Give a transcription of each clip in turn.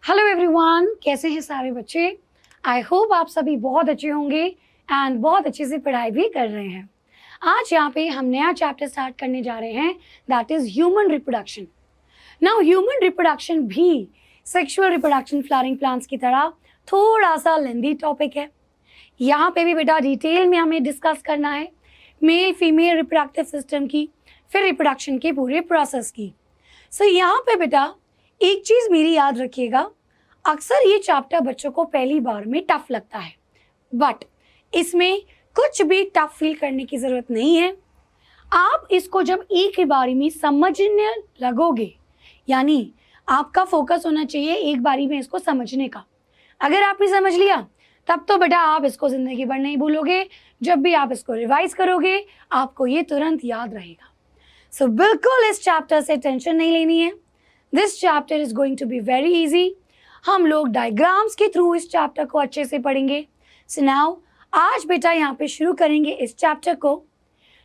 Hello everyone, कैसे हैं सारे बच्चे। आई होप आप सभी बहुत अच्छे होंगे एंड बहुत अच्छे से पढ़ाई भी कर रहे हैं। आज यहाँ पे हम नया चैप्टर स्टार्ट करने जा रहे हैं, that is human reproduction. Now human reproduction भी सेक्सुअल रिप्रोडक्शन फ्लावरिंग प्लांट्स की तरह थोड़ा सा लेंदी टॉपिक है। यहाँ पे भी बेटा डिटेल में हमें डिस्कस करना है मेल फीमेल रिप्रोडक्टिव सिस्टम की, फिर रिप्रोडक्शन के पूरे प्रोसेस की। सो यहाँ पे बेटा एक चीज मेरी याद रखिएगा, अक्सर ये चैप्टर बच्चों को पहली बार में टफ लगता है, बट इसमें कुछ भी टफ फील करने की जरूरत नहीं है। आप इसको जब एक ही बारी में समझने लगोगे, यानी आपका फोकस होना चाहिए एक बारी में इसको समझने का। अगर आपने समझ लिया तब तो बेटा आप इसको जिंदगी भर नहीं भूलोगे। जब भी आप इसको रिवाइज करोगे आपको ये तुरंत याद रहेगा। सो बिल्कुल इस चैप्टर से टेंशन नहीं लेनी है। This chapter is going to be very easy. हम लोग डायग्राम्स के थ्रू इस चैप्टर को अच्छे से पढ़ेंगे। सो नाउ आज बेटा यहाँ पे शुरू करेंगे इस चैप्टर को।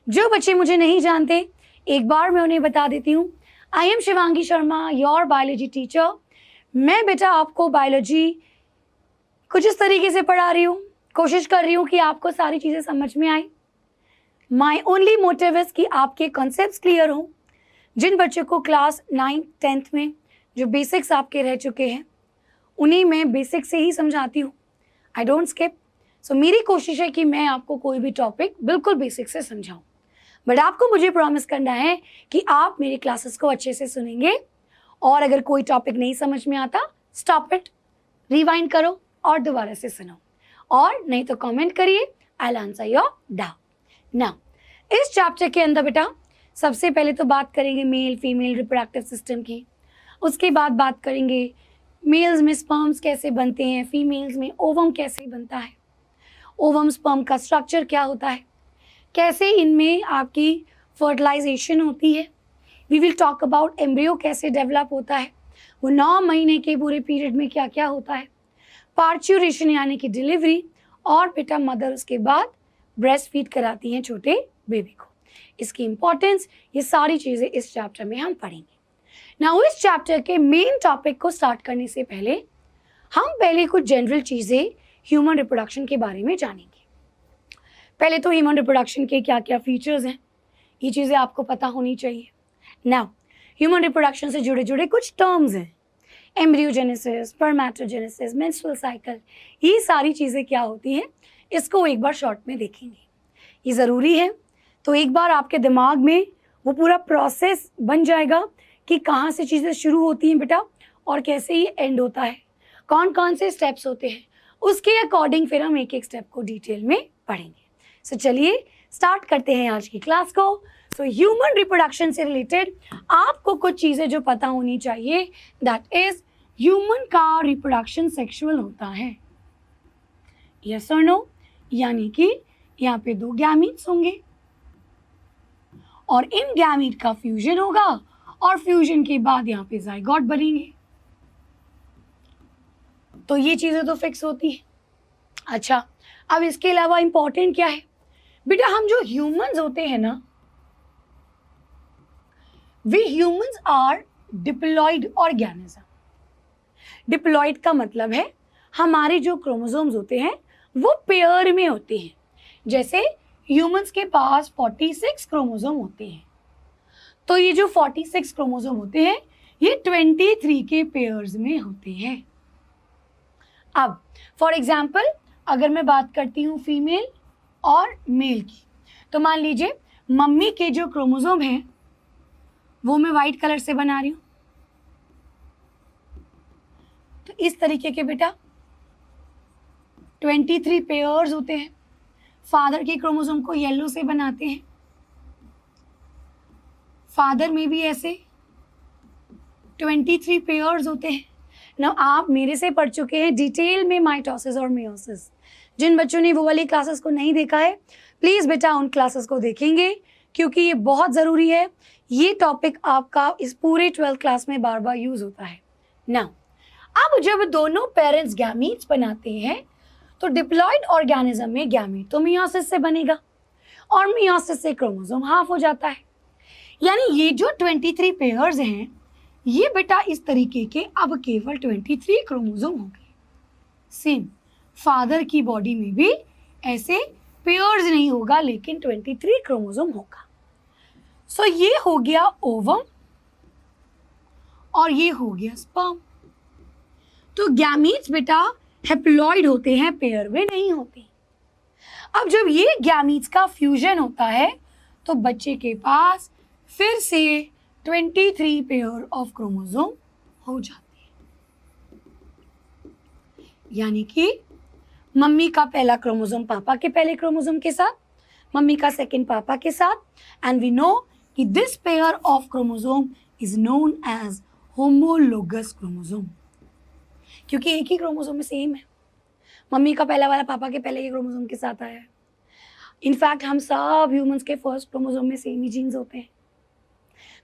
जो बच्चे मुझे नहीं जानते एक बार मैं उन्हें बता देती हूँ। I am Shivangi Sharma, your biology teacher. मैं बेटा आपको बायोलॉजी कुछ इस तरीके से पढ़ा रही हूँ, कोशिश कर रही हूँ कि आपको सारी चीज़ें समझ में आए। माई ओनली मोटिव इज कि आपके कॉन्सेप्ट्स क्लियर हों। जिन बच्चों को क्लास 9th 10th में जो बेसिक्स आपके रह चुके हैं उन्हें मैं बेसिक से ही समझाती हूँ, आई डोंट स्किप। सो मेरी कोशिश है कि मैं आपको कोई भी टॉपिक बिल्कुल बेसिक से समझाऊँ, बट आपको मुझे प्रॉमिस करना है कि आप मेरी क्लासेस को अच्छे से सुनेंगे और अगर कोई टॉपिक नहीं समझ में आता स्टॉप इट, रिवाइंड करो और दोबारा से सुनो, और नहीं तो कमेंट करिए, I will answer your doubt. Now इस चैप्टर के अंदर बेटा सबसे पहले तो बात करेंगे मेल फीमेल रिप्रोडक्टिव सिस्टम की। उसके बाद बात करेंगे मेल्स में स्पर्म्स कैसे बनते हैं, फीमेल्स में ओवम कैसे बनता है, ओवम स्पर्म का स्ट्रक्चर क्या होता है, कैसे इनमें आपकी फर्टिलाइजेशन होती है। We will talk about embryo कैसे डेवलप होता है, वो 9 महीने के पूरे पीरियड में क्या क्या होता है, पार्च्यूरेशन यानी कि डिलीवरी, और बेटा मदर उसके बाद ब्रेस्ट फीड कराती हैं छोटे बेबी को, इसकी इंपॉर्टेंस, ये सारी चीज़ें इस चैप्टर में हम पढ़ेंगे। नाउ इस चैप्टर के मेन टॉपिक को स्टार्ट करने से पहले हम पहले कुछ जनरल चीज़ें ह्यूमन रिप्रोडक्शन के बारे में जानेंगे। पहले तो ह्यूमन रिप्रोडक्शन के क्या क्या फीचर्स हैं, ये चीज़ें आपको पता होनी चाहिए। नाउ ह्यूमन रिप्रोडक्शन से जुड़े जुड़े कुछ टर्म्स हैं, एम्ब्रियोजेनेसिस, स्पर्मेटोजेनेसिस, मेंस्ट्रुअल साइकिल, ये सारी चीज़ें क्या होती हैं इसको एक बार शॉर्ट में देखेंगे। ये ज़रूरी है, तो एक बार आपके दिमाग में वो पूरा प्रोसेस बन जाएगा कि कहाँ से चीज़ें शुरू होती हैं बेटा और कैसे ये एंड होता है, कौन कौन से स्टेप्स होते हैं, उसके अकॉर्डिंग फिर हम एक एक स्टेप को डिटेल में पढ़ेंगे। सो चलिए स्टार्ट करते हैं आज की क्लास को। सो ह्यूमन रिप्रोडक्शन से रिलेटेड आपको कुछ चीज़ें जो पता होनी चाहिए, दैट इज ह्यूमन का रिप्रोडक्शन सेक्सुअल होता है, यस और नो, यानी कि यहाँ पे 2 गैमीट्स होंगे और इन गैमीट का फ्यूजन होगा और फ्यूजन के बाद यहाँ पे जाइगोट बनेंगे। तो ये चीज़ें तो फिक्स होती है। अच्छा, अब इसके अलावा इंपॉर्टेंट क्या है बेटा, हम जो ह्यूमंस होते हैं ना, we humans are diploid organism. Diploid का मतलब है हमारे जो क्रोमोसोम्स होते हैं वो पेयर में होते हैं। जैसे ह्यूमंस के पास 46 क्रोमोसोम होते हैं, तो ये जो 46 क्रोमोसोम होते हैं ये 23 के पेयर्स में होते हैं। अब फॉर एग्जाम्पल अगर मैं बात करती हूँ फीमेल और मेल की, तो मान लीजिए मम्मी के जो क्रोमोसोम हैं वो मैं वाइट कलर से बना रही हूँ, तो इस तरीके के बेटा 23 पेयर्स होते हैं। फादर के क्रोमोसोम को येलो से बनाते हैं, फादर में भी ऐसे 23 पेयर्स होते हैं। ना आप मेरे से पढ़ चुके हैं डिटेल में माइटोसिस और मेयोसिस। जिन बच्चों ने वो वाली क्लासेस को नहीं देखा है प्लीज़ बेटा उन क्लासेस को देखेंगे, क्योंकि ये बहुत ज़रूरी है। ये टॉपिक आपका इस पूरे 12th क्लास में बार बार यूज़ होता है ना। अब जब दोनों पेरेंट्स गैमीट्स बनाते हैं तो डिप्लॉइड ऑर्गेनिज्म में गैमीट तो मियोसिस से बनेगा और मियोसिस से क्रोमोसोम हाफ हो जाता है। यानी ये जो 23 पेयर्स हैं ये बेटा इस तरीके के अब केवल 23 क्रोमोसोम होंगे। सेम फादर की बॉडी में भी ऐसे पेयर्स नहीं होगा, लेकिन 23 क्रोमोसोम होगा। सो ये हो गया ओवम और ये हो गया स्पर्म। तो गैमीट्स बेटा हैप्लॉइड होते हैं, पेयर में नहीं होते। अब जब ये गैमीट्स का फ्यूजन होता है तो बच्चे के पास फिर से 23 पेयर ऑफ क्रोमोसोम हो जाते हैं। यानी कि मम्मी का पहला क्रोमोसोम पापा के पहले क्रोमोसोम के साथ, मम्मी का सेकंड पापा के साथ, एंड वी नो कि this pair of chromosome is known as homologous chromosome, क्योंकि एक ही क्रोमोसोम में सेम है। मम्मी का पहला वाला पापा के पहले के क्रोमोसोम के साथ आया है। इनफैक्ट हम सब ह्यूमंस के फर्स्ट क्रोमोसोम में सेम ही जीन्स होते हैं।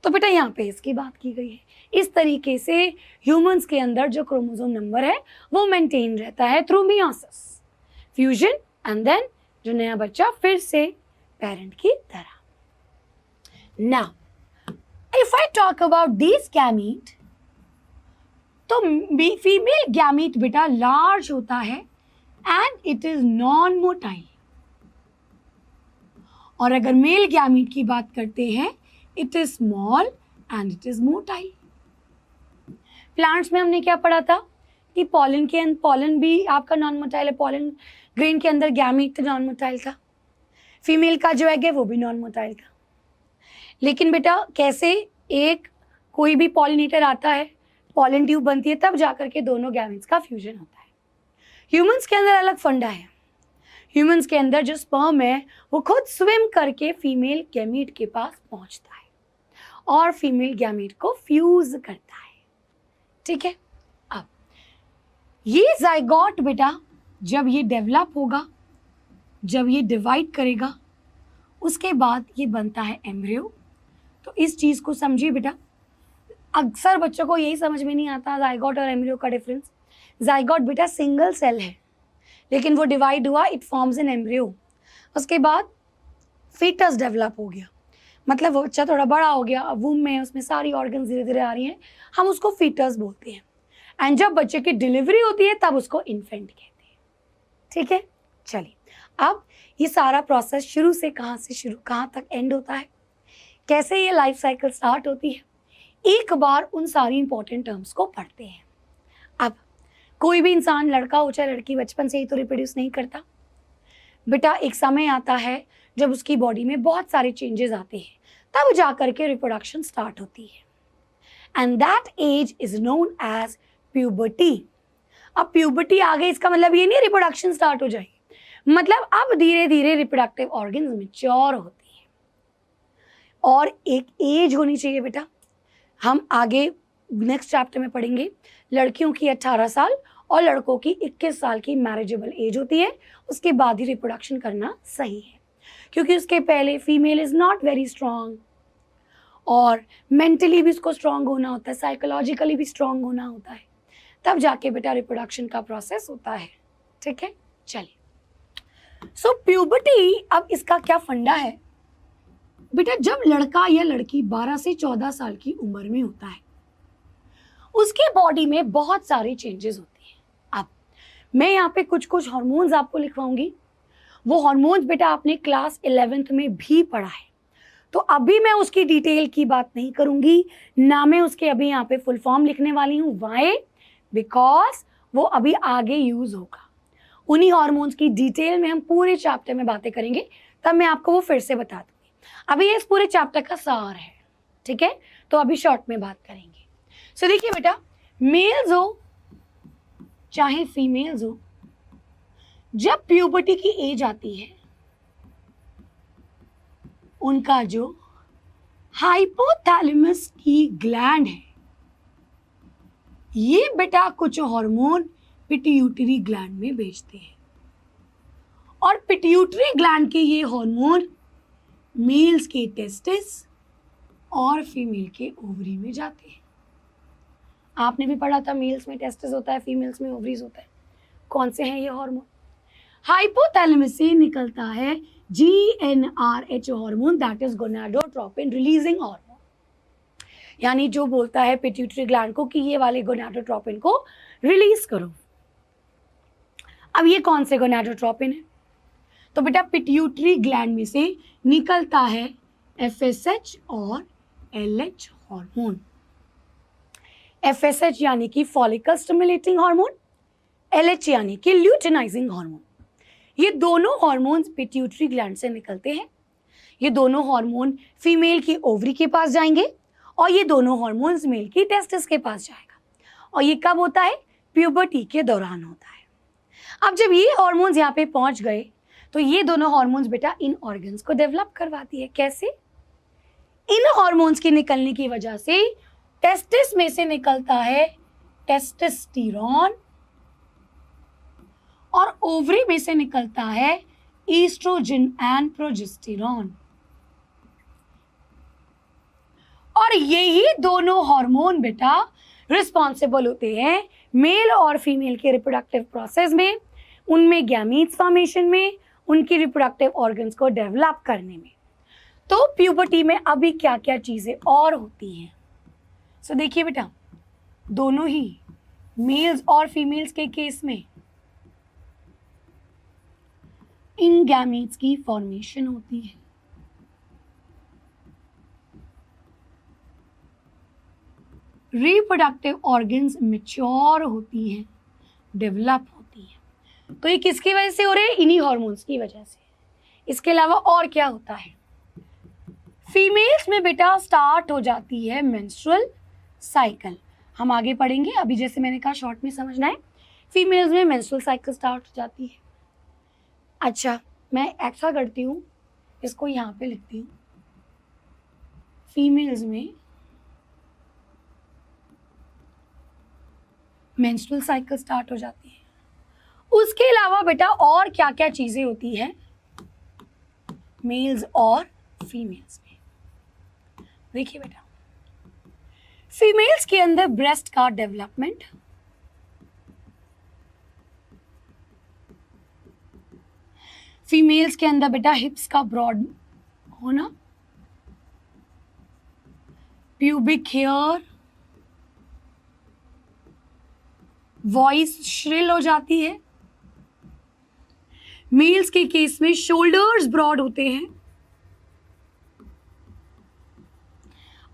तो बेटा यहाँ पे इसकी बात की गई है। इस तरीके से ह्यूमंस के अंदर जो क्रोमोसोम नंबर है वो मेंटेन रहता है through meiosis, fusion, and then जो नया बच्चा फिर से पेरेंट की तरह। Now if I talk about this gamete, तो फीमेल गैमीट बेटा लार्ज होता है and it is non motile, और अगर मेल गैमीट की बात करते हैं it is small and it is motile. Plants में हमने क्या पढ़ा था कि पॉलन भी आपका नॉन मोटाइल है, पॉलन ग्रेन के अंदर गैमीट नॉन मोटाइल था, फीमेल का जो एग है वो भी नॉन मोटाइल था। लेकिन बेटा कैसे एक कोई भी पॉलिनेटर आता है, पॉलन ट्यूब बनती है, तब जाकर के दोनों गैमीट्स का फ्यूजन होता है। ह्यूमंस के अंदर अलग फंडा है। ह्यूमंस के अंदर जो स्पर्म है वो खुद स्विम करके फीमेल गैमीट के पास पहुंचता है और फीमेल गैमीट को फ्यूज करता है। ठीक है, अब ये जाइगोट बेटा जब ये डेवलप होगा, जब ये डिवाइड करेगा, उसके बाद ये बनता है एम्ब्रियो। तो इस चीज को समझिए बेटा, अक्सर बच्चों को यही समझ में नहीं आता जाइगोट और एम्ब्रियो का डिफरेंस। जाइगोट बेटा सिंगल सेल है, लेकिन वो डिवाइड हुआ, इट फॉर्म्स एन एम्ब्रियो। उसके बाद फीटस डेवलप हो गया, मतलब वो बच्चा थोड़ा बड़ा हो गया, अब वूम में उसमें सारी ऑर्गन धीरे धीरे आ रही हैं, हम उसको फीटस बोलते हैं। एंड जब बच्चे की डिलीवरी होती है तब उसको इन्फेंट कहते हैं। ठीक है, चलिए अब ये सारा प्रोसेस शुरू से कहाँ तक एंड होता है, कैसे ये लाइफ साइकिल स्टार्ट होती है, एक बार उन सारी इंपॉर्टेंट टर्म्स को पढ़ते हैं। अब कोई भी इंसान, लड़का हो चाहे लड़की, बचपन से ही तो रिप्रोड्यूस नहीं करता बेटा। एक समय आता है जब उसकी बॉडी में बहुत सारे चेंजेस आते हैं, तब जा करके रिप्रोडक्शन स्टार्ट होती है, and that age is known as puberty. अब प्यूबर्टी आ गई, इसका मतलब ये नहीं रिप्रोडक्शन स्टार्ट हो जाएगी, मतलब अब धीरे धीरे रिप्रोडक्टिव ऑर्गन्स मैच्योर होती है और एक एज होनी चाहिए बेटा। हम आगे नेक्स्ट चैप्टर में पढ़ेंगे, लड़कियों की 18 साल और लड़कों की 21 साल की मैरिजेबल एज होती है, उसके बाद ही रिप्रोडक्शन करना सही है, क्योंकि उसके पहले female is not very strong, और मेंटली भी उसको स्ट्रांग होना होता है, साइकोलॉजिकली भी स्ट्रांग होना होता है, तब जाके बेटा रिप्रोडक्शन का प्रोसेस होता है। ठीक है, चलिए सो प्यूबर्टी, अब इसका क्या फंडा है बेटा। जब लड़का या लड़की 12 से 14 साल की उम्र में होता है, उसके बॉडी में बहुत सारे चेंजेस होते हैं। अब मैं यहाँ पे कुछ कुछ हार्मोन्स आपको लिखवाऊंगी, वो हार्मोन्स बेटा आपने क्लास 11th में भी पढ़ा है, तो अभी मैं उसकी डिटेल की बात नहीं करूंगी, ना मैं उसके अभी यहाँ पे फुल फॉर्म लिखने वाली हूँ। वाई? बिकॉज वो अभी आगे यूज होगा। उन्हीं हार्मोन्स की डिटेल में हम पूरे चैप्टर में बातें करेंगे, तब मैं आपको वो फिर से बता दूंगी। अभी ये इस पूरे चैप्टर का सार है, ठीक है, तो अभी शॉर्ट में बात करेंगे। सो देखिए बेटा, मेल्स हो चाहे फीमेल्स हो, जब प्यूबर्टी की एज आती है, उनका जो हाइपोथैलेमस की ग्लैंड है, ये बेटा कुछ हार्मोन पिट्यूटरी ग्लैंड में भेजते हैं, और पिट्यूटरी ग्लैंड के ये हार्मोन मेल्स के टेस्टिस और फीमेल के ओवरी में जाते हैं। आपने भी पढ़ा था, मेल्स में टेस्टिस होता है, फीमेल्स में ओवरीज होता है। कौन से हैं ये हार्मोन? हाइपोथैलेमस से निकलता है GnRH hormone, that is gonadotropin releasing hormone. यानी जो बोलता है पिट्यूटरी ग्लैंड को कि ये वाले गोनाडोट्रोपिन को रिलीज करो। अब ये कौन से गोनाडोट्रोपिन है? तो बेटा पिट्यूटरी ग्लैंड में से निकलता है FSH और LH हार्मोन। FSH यानी कि फॉलिकल स्टिमुलेटिंग हार्मोन, LH यानी कि ल्यूटिनाइजिंग हार्मोन। ये दोनों हार्मोन्स पिट्यूटरी ग्लैंड से निकलते हैं। ये दोनों हार्मोन फीमेल की ओवरी के पास जाएंगे और ये दोनों हार्मोन्स मेल की टेस्टिस के पास जाएगा। और ये कब होता है? प्यूबर्टी के दौरान होता है। अब जब ये हार्मोन्स यहाँ पे पहुंच गए तो ये दोनों हार्मोन्स बेटा इन ऑर्गन्स को डेवलप करवाती है। कैसे? इन हार्मोन्स के निकलने की वजह से टेस्टिस में से निकलता है टेस्टोस्टेरोन और ओवरी में से निकलता है ईस्ट्रोजन एंड प्रोजेस्टेरोन। और यही दोनों हार्मोन बेटा रिस्पॉन्सिबल होते हैं मेल और फीमेल के रिप्रोडक्टिव प्रोसेस में, उनमें गैमीट्स फॉर्मेशन में, उनकी रिप्रोडक्टिव ऑर्गन्स को डेवलप करने में। तो प्यूबर्टी में अभी क्या क्या चीजें और होती हैं? सो देखिए बेटा, दोनों ही मेल्स और फीमेल्स के केस में इन गैमीट्स की फॉर्मेशन होती है। रिप्रोडक्टिव ऑर्गन्स मैच्योर होती हैं, डेवलप होती हैं। तो ये किसकी वजह से हो रहे हैं? इन्हीं हार्मोन्स की वजह से। इसके अलावा और क्या होता है? फीमेल्स में बेटा स्टार्ट हो जाती है मेंस्ट्रुअल साइकिल। हम आगे पढ़ेंगे, अभी जैसे मैंने कहा शॉर्ट में समझना है। फीमेल्स में मेंस्ट्रुअल साइकिल स्टार्ट हो जाती है। अच्छा, मैं ऐसा करती हूँ, इसको यहाँ पे लिखती हूँ। फीमेल्स में मेंस्ट्रुअल साइकिल स्टार्ट हो जाती है। उसके अलावा बेटा और क्या क्या चीजें होती हैं मेल्स और फीमेल्स में? देखिए बेटा, फीमेल्स के अंदर ब्रेस्ट का डेवलपमेंट, फीमेल्स के अंदर बेटा हिप्स का ब्रॉड होना, प्यूबिक हेयर, वॉइस श्रिल हो जाती है। मेल्स के केस में शोल्डर्स ब्रॉड होते हैं,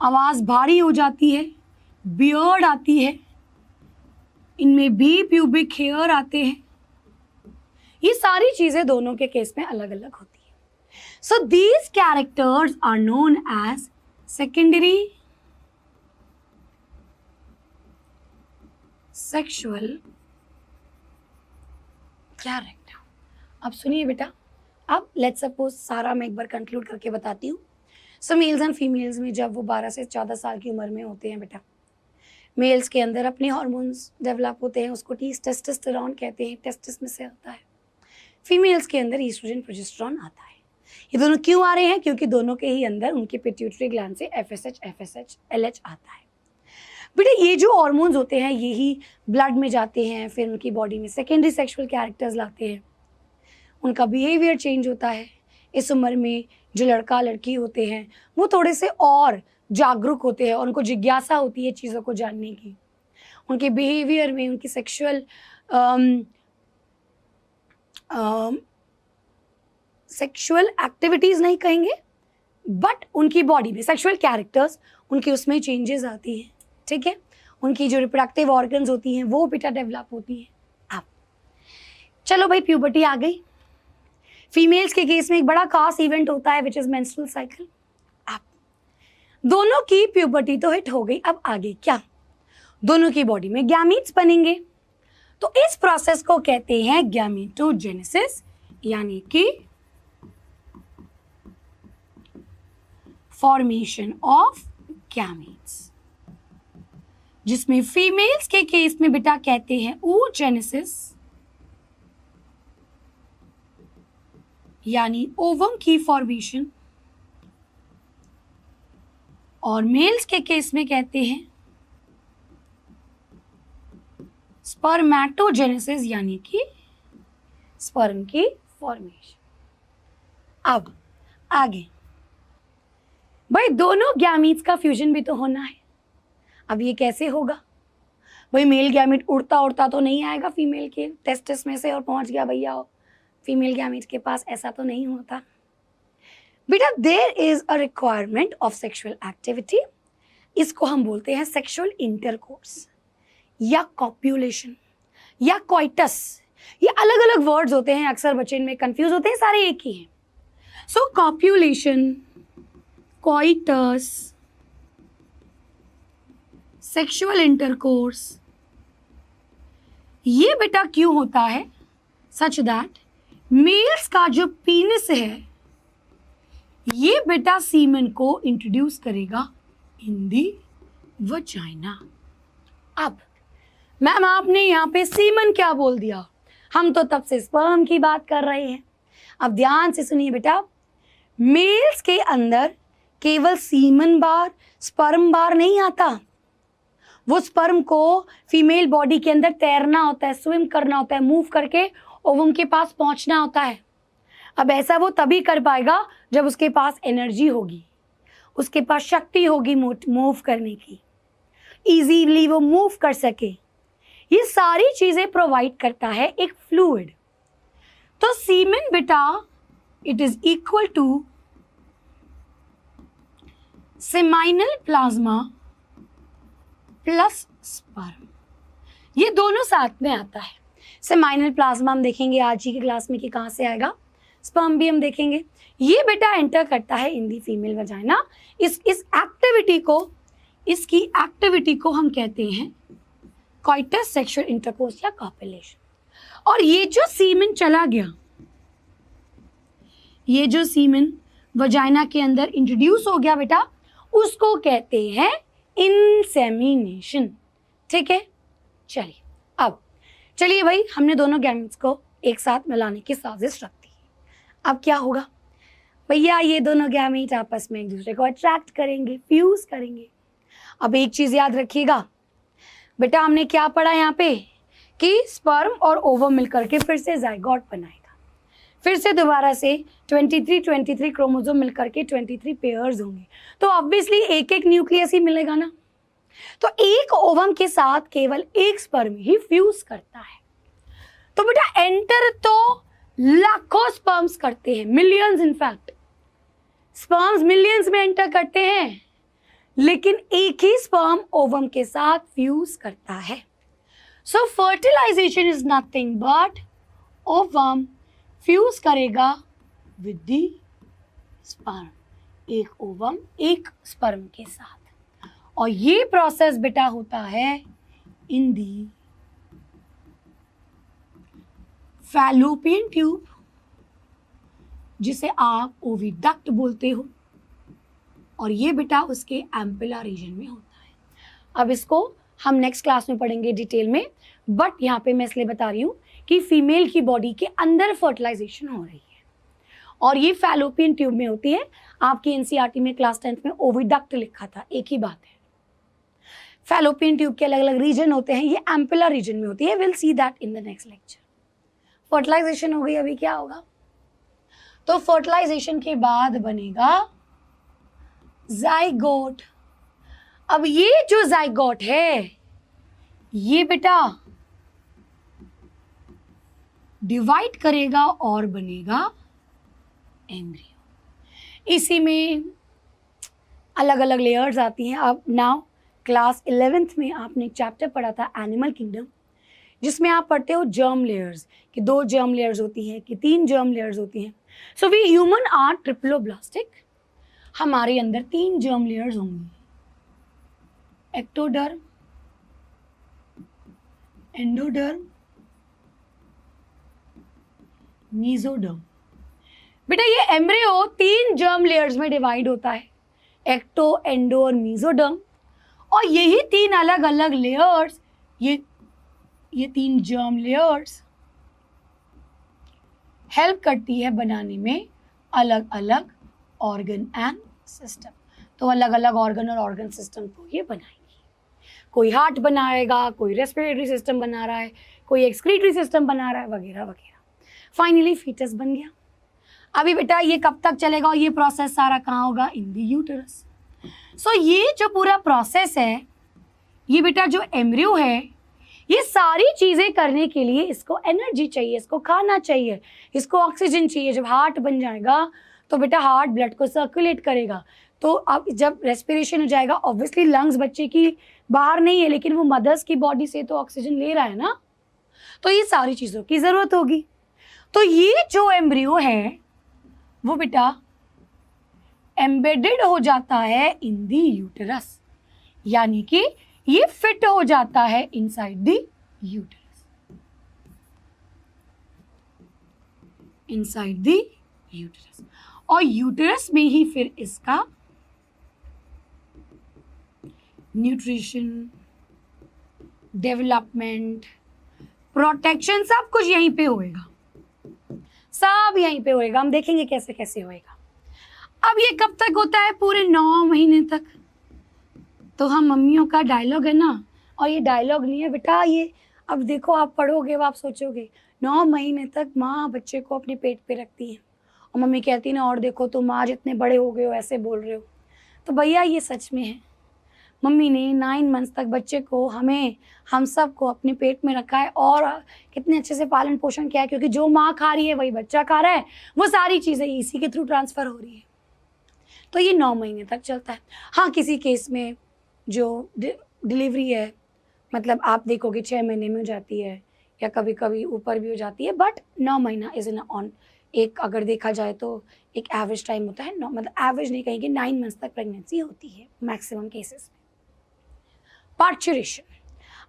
आवाज भारी हो जाती है, बियर्ड आती है, इनमें भी प्यूबिक हेयर आते हैं। ये सारी चीजें दोनों के केस में अलग अलग होती है। So these characters are known as secondary sexual character. अब सुनिए बेटा, अब लेट्स सपोज सारा मैं एक बार कंक्लूड करके बताती हूँ। सो मेल्स एंड फीमेल्स में जब वो 12 से 14 साल की उम्र में होते हैं बेटा, मेल्स के अंदर अपने हार्मोन्स डेवलप होते हैं, उसको टेस्टोस्टेरोन कहते हैं, टेस्टिस में से आता है। फीमेल्स के अंदर ईस्ट्रोजन प्रोजेस्टेरोन आता है। ये दोनों क्यों आ रहे हैं? क्योंकि दोनों के ही अंदर उनके पिट्यूटरी ग्लैंड से FSH, LH आता है। बेटा ये जो हार्मोन्स होते हैं यही ब्लड में जाते हैं, फिर उनकी बॉडी में सेकेंडरी सेक्सुअल कैरेक्टर्स लाते हैं, उनका बिहेवियर चेंज होता है। इस उम्र में जो लड़का लड़की होते हैं वो थोड़े से और जागरूक होते हैं और उनको जिज्ञासा होती है चीज़ों को जानने की। उनके बिहेवियर में, उनकी सेक्सुअल एक्टिविटीज़ नहीं कहेंगे, बट उनकी बॉडी में सेक्सुअल कैरेक्टर्स, उनकी उसमें चेंजेस आती हैं। ठीक है, उनकी जो रिप्रोडक्टिव ऑर्गन्स होती हैं वो बेटा डेवलप होती हैं। अब चलो भाई, प्यूबर्टी आ गई। फीमेल्स के केस में एक बड़ा खास इवेंट होता है विच इज मेंस्ट्रुअल साइकिल। अब दोनों की प्यूबर्टी तो हिट हो गई, अब आगे क्या? दोनों की बॉडी में गैमीट्स बनेंगे। तो इस प्रोसेस को कहते हैं गैमेटोजेनेसिस, यानी कि फॉर्मेशन ऑफ गैमीट्स, जिसमें फीमेल्स के केस में बेटा कहते हैं oogenesis, यानी ओवम की फॉर्मेशन, और मेल्स के केस में कहते हैं स्पर्मेटोजेनेसिस, यानी कि स्पर्म की फॉर्मेशन। अब आगे भाई, दोनों गैमीट्स का फ्यूजन भी तो होना है। अब ये कैसे होगा? भाई मेल गैमेट उड़ता उड़ता तो नहीं आएगा फीमेल के टेस्टिस में से और पहुंच गया भैया फीमेल गैमेट के पास, ऐसा तो नहीं होता बेटा। There is a requirement of sexual activity, इसको हम बोलते हैं सेक्सुअल इंटरकोर्स या कॉप्यूलेशन या कॉइटस। ये अलग अलग वर्ड्स होते हैं, अक्सर बच्चे इनमें कंफ्यूज होते हैं, सारे एक ही हैं। सो कॉप्यूलेशन, कॉइटस, सेक्सुअल इंटरकोर्स, ये बेटा क्यों होता है? सच दैट मेल्स का जो पीनिस है ये बेटा सीमेन को इंट्रोड्यूस करेगा इन दी वजाइना। अब मैम आपने यहाँ पे सीमन क्या बोल दिया, हम तो तब से स्पर्म की बात कर रहे हैं। अब ध्यान से सुनिए बेटा, मेल्स के अंदर केवल सीमन बार, स्पर्म बार नहीं आता। वो स्पर्म को फीमेल बॉडी के अंदर तैरना होता है, स्विम करना होता है, मूव करके ओवम के पास पहुंचना होता है। अब ऐसा वो तभी कर पाएगा जब उसके पास एनर्जी होगी, उसके पास शक्ति होगी मूव करने की, इजीली वो मूव कर सके। ये सारी चीजें प्रोवाइड करता है एक फ्लूइड। तो सीमेन बेटा it is equal to seminal plasma plus sperm, ये दोनों साथ में आता है। सेमाइनल प्लाज्मा हम देखेंगे आज ही की क्लास में कि कहाँ से आएगा, स्पर्म भी हम देखेंगे। ये बेटा एंटर करता है इन दी फीमेल वजाइना। इस एक्टिविटी को, इसकी एक्टिविटी को हम कहते हैं कॉइटस, सेक्सुअल इंटरकोर्स या कॉपुलेशन। और ये जो सीमेन चला गया, ये जो सीमेन वजाइना के अंदर इंट्रोड्यूस हो गया बेटा, उसको कहते हैं इंसेमिनेशन। ठीक है, चलिए अब चलिए भाई, हमने दोनों गैमेट्स को एक साथ मिलाने की साजिश रख दी। अब क्या होगा भैया, ये दोनों गैमेट आपस में एक दूसरे को अट्रैक्ट करेंगे, फ्यूज करेंगे। अब एक चीज याद रखिएगा बेटा, हमने क्या पढ़ा यहाँ पे कि स्पर्म और ओवम मिलकर के फिर से जाइगोट बनाएगा, फिर से दोबारा से 23 क्रोमोसोम मिलकर के 23 पेयर्स होंगे। तो ऑब्वियसली एक एक न्यूक्लियस ही मिलेगा ना। तो एक ओवम के साथ केवल एक स्पर्म ही फ्यूज करता है। तो बेटा एंटर तो लाखों स्पर्म्स करते हैं, मिलियंस, इनफैक्ट स्पर्म्स मिलियंस में एंटर करते हैं, लेकिन एक ही स्पर्म ओवम के साथ फ्यूज करता है। So fertilization is nothing but ovum fuse करेगा विद द स्पर्म, एक ओवम एक स्पर्म के साथ। और ये प्रोसेस बेटा होता है इन दी फैलोपियन ट्यूब, जिसे आप ओविडक्ट बोलते हो, और ये बेटा उसके एम्पिला रीजन में होता है। अब इसको हम नेक्स्ट क्लास में पढ़ेंगे डिटेल में, बट यहाँ पे मैं इसलिए बता रही हूँ कि फीमेल की बॉडी के अंदर फर्टिलाइजेशन हो रही है और ये फैलोपियन ट्यूब में होती है। आपकी एनसीईआरटी में क्लास 10th में ओविडक्ट लिखा था, एक ही बात है। फैलोपियन ट्यूब के अलग अलग रीजन होते हैं, ये एम्पिला रीजन में होती है। Will see that in the next lecture. Fertilization हो गई, अभी क्या होगा, तो फर्टिलाइजेशन के बाद बनेगा जाइगोट। अब ये जो जाइगोट है ये बेटा डिवाइड करेगा और बनेगा एम्ब्रियो। इसी में अलग अलग लेयर्स आती हैं। अब नाउ क्लास 11th में आपने एक चैप्टर पढ़ा था एनिमल किंगडम, जिसमें आप पढ़ते हो जर्म लेयर्स, कि 2 जर्म लेयर्स होती हैं कि 3 जर्म लेयर्स होती हैं। So we human are triploblastic, हमारे अंदर 3 जर्म लेयर्स होंगी, एक्टोडर्म, एंडोडर्म, मीजोडर्म। बेटा ये एम्ब्रियो 3 जर्म लेयर्स में डिवाइड होता है, एक्टो, एंडो और मीजोडर्म। और यही 3 अलग अलग लेयर्स, ये 3 जर्म लेयर्स हेल्प करती है बनाने में अलग अलग ऑर्गन एंड सिस्टम। तो अलग अलग ऑर्गन और ऑर्गन सिस्टम को ये बनाएंगी। कोई हार्ट बनाएगा, कोई रेस्पिरेटरी सिस्टम बना रहा है, कोई एक्सक्रीटरी सिस्टम बना रहा है, वगैरह वगैरह। फाइनली फीटस बन गया। अभी बेटा ये कब तक चलेगा और ये प्रोसेस सारा कहाँ होगा, इन द यूटरस। सो ये जो पूरा प्रोसेस है ये बेटा जो एम्ब्रियो है, ये सारी चीजें करने के लिए इसको एनर्जी चाहिए, इसको खाना चाहिए, इसको ऑक्सीजन चाहिए। जब हार्ट बन जाएगा तो बेटा हार्ट ब्लड को सर्कुलेट करेगा, तो अब जब रेस्पिरेशन हो जाएगा, ऑब्वियसली लंग्स बच्चे की बाहर नहीं है, लेकिन वो मदर्स की बॉडी से तो ऑक्सीजन ले रहा है ना, तो ये सारी चीज़ों की ज़रूरत होगी। तो ये जो एम्ब्रियो है वो बेटा एम्बेडेड हो जाता है इन दी यूटेरस, यानी कि ये फिट हो जाता है inside the uterus, inside the uterus. और यूटेरस में ही फिर इसका न्यूट्रिशन, डेवलपमेंट, प्रोटेक्शन सब कुछ यहीं पे होएगा, सब यहीं पे होएगा। हम देखेंगे कैसे कैसे होएगा। अब ये कब तक होता है? पूरे 9 महीने तक। तो हम मम्मियों का डायलॉग है ना, और ये डायलॉग नहीं है बेटा, ये अब देखो आप पढ़ोगे वो आप सोचोगे 9 महीने तक माँ बच्चे को अपने पेट पे रखती है, और मम्मी कहती ना और देखो तुम आज इतने बड़े हो गए हो ऐसे बोल रहे हो। तो भैया ये सच में है, मम्मी ने 9 मंथ्स तक बच्चे को हम सब को अपने पेट में रखा है, और कितने अच्छे से पालन पोषण किया है, क्योंकि जो माँ खा रही है वही बच्चा खा रहा है, वो सारी चीज़ें इसी के थ्रू ट्रांसफ़र हो रही है। तो ये 9 महीने तक चलता है। हाँ, किसी केस में जो डिलीवरी है, मतलब आप देखोगे 6 महीने में हो जाती है, या कभी कभी ऊपर भी हो जाती है, बट 9 महीना इज इन ऑन एक, अगर देखा जाए तो एक एवरेज टाइम होता है। मतलब एवरेज नहीं कहेंगे, 9 मंथ्स तक प्रेगनेंसी होती है मैक्सिमम केसेस में। पार्चुरेशन,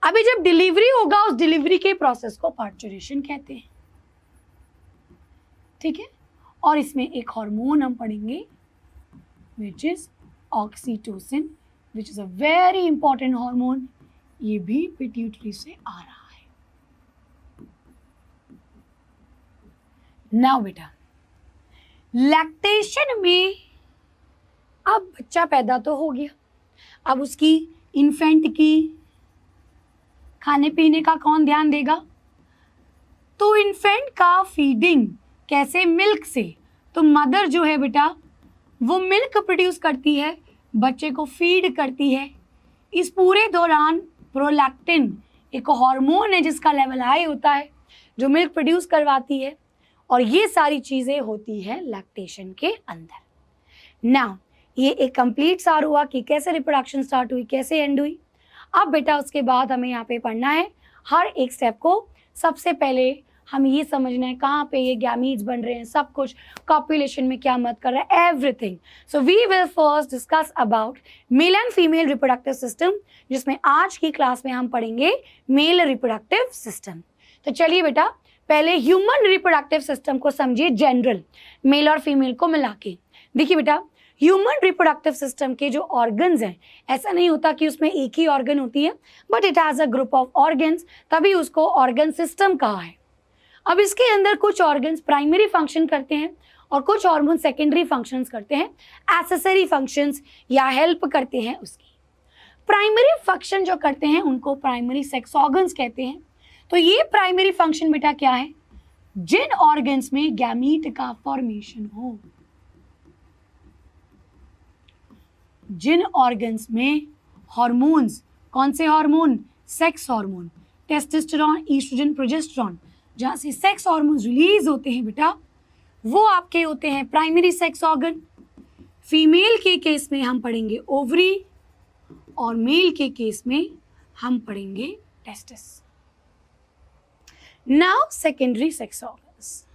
अभी जब डिलीवरी होगा उस डिलीवरी के प्रोसेस को पार्चुरेशन कहते हैं, ठीक है। और इसमें एक हार्मोन हम पढ़ेंगे which is oxytocin, which is a very important hormone. ये भी पिट्यूटरी से आ रहा है। नाउ बेटा लैक्टेशन में अब बच्चा पैदा तो हो गया, अब उसकी इन्फेंट की खाने पीने का कौन ध्यान देगा? तो इन्फेंट का फीडिंग कैसे? मिल्क से। तो मदर जो है बेटा वो मिल्क प्रोड्यूस करती है, बच्चे को फीड करती है। इस पूरे दौरान प्रोलैक्टिन एक हार्मोन है जिसका लेवल हाई होता है, जो मिल्क प्रोड्यूस करवाती है, और ये सारी चीज़ें होती हैं लैक्टेशन के अंदर। नाउ ये एक कंप्लीट सार हुआ कि कैसे रिप्रोडक्शन स्टार्ट हुई, कैसे एंड हुई। अब बेटा उसके बाद हमें यहाँ पे पढ़ना है हर एक स्टेप को। सबसे पहले हमें ये समझना है कहाँ पे ये गैमीट्स बन रहे हैं, सब कुछ कॉपुलेशन में क्या मत कर रहा है, everything. So we will first discuss about male and female reproductive system, जिसमें आज की क्लास में हम पढ़ेंगे मेल रिप्रोडक्टिव सिस्टम। तो चलिए बेटा पहले ह्यूमन रिप्रोडक्टिव सिस्टम को समझिए, जनरल मेल और फीमेल को मिला के। देखिए बेटा ह्यूमन रिप्रोडक्टिव सिस्टम के जो ऑर्गन्स हैं, ऐसा नहीं होता कि उसमें एक ही ऑर्गन होती है, but it has a group of organs, तभी उसको ऑर्गन सिस्टम कहा है। अब इसके अंदर कुछ ऑर्गन्स प्राइमरी फंक्शन करते हैं और कुछ हार्मोन सेकेंडरी फंक्शंस करते हैं, एक्सेसरी फंक्शंस या हेल्प करते हैं उसकी। प्राइमरी फंक्शन जो करते हैं उनको प्राइमरी सेक्स ऑर्गन्स कहते हैं। तो ये प्राइमरी फंक्शन बेटा क्या है? जिन ऑर्गन्स में गैमीट का फॉर्मेशन हो, जिन ऑर्गन्स में हार्मोन्स, कौन से hormone? Sex hormone, testosterone, oestrogen, progesterone, जहाँ से सेक्स हार्मोन्स रिलीज होते हैं बेटा, वो आपके होते हैं प्राइमरी सेक्स ऑर्गन। फीमेल के केस में हम पढ़ेंगे ओवरी, और मेल के केस में हम पढ़ेंगे testis. Now secondary sex organs.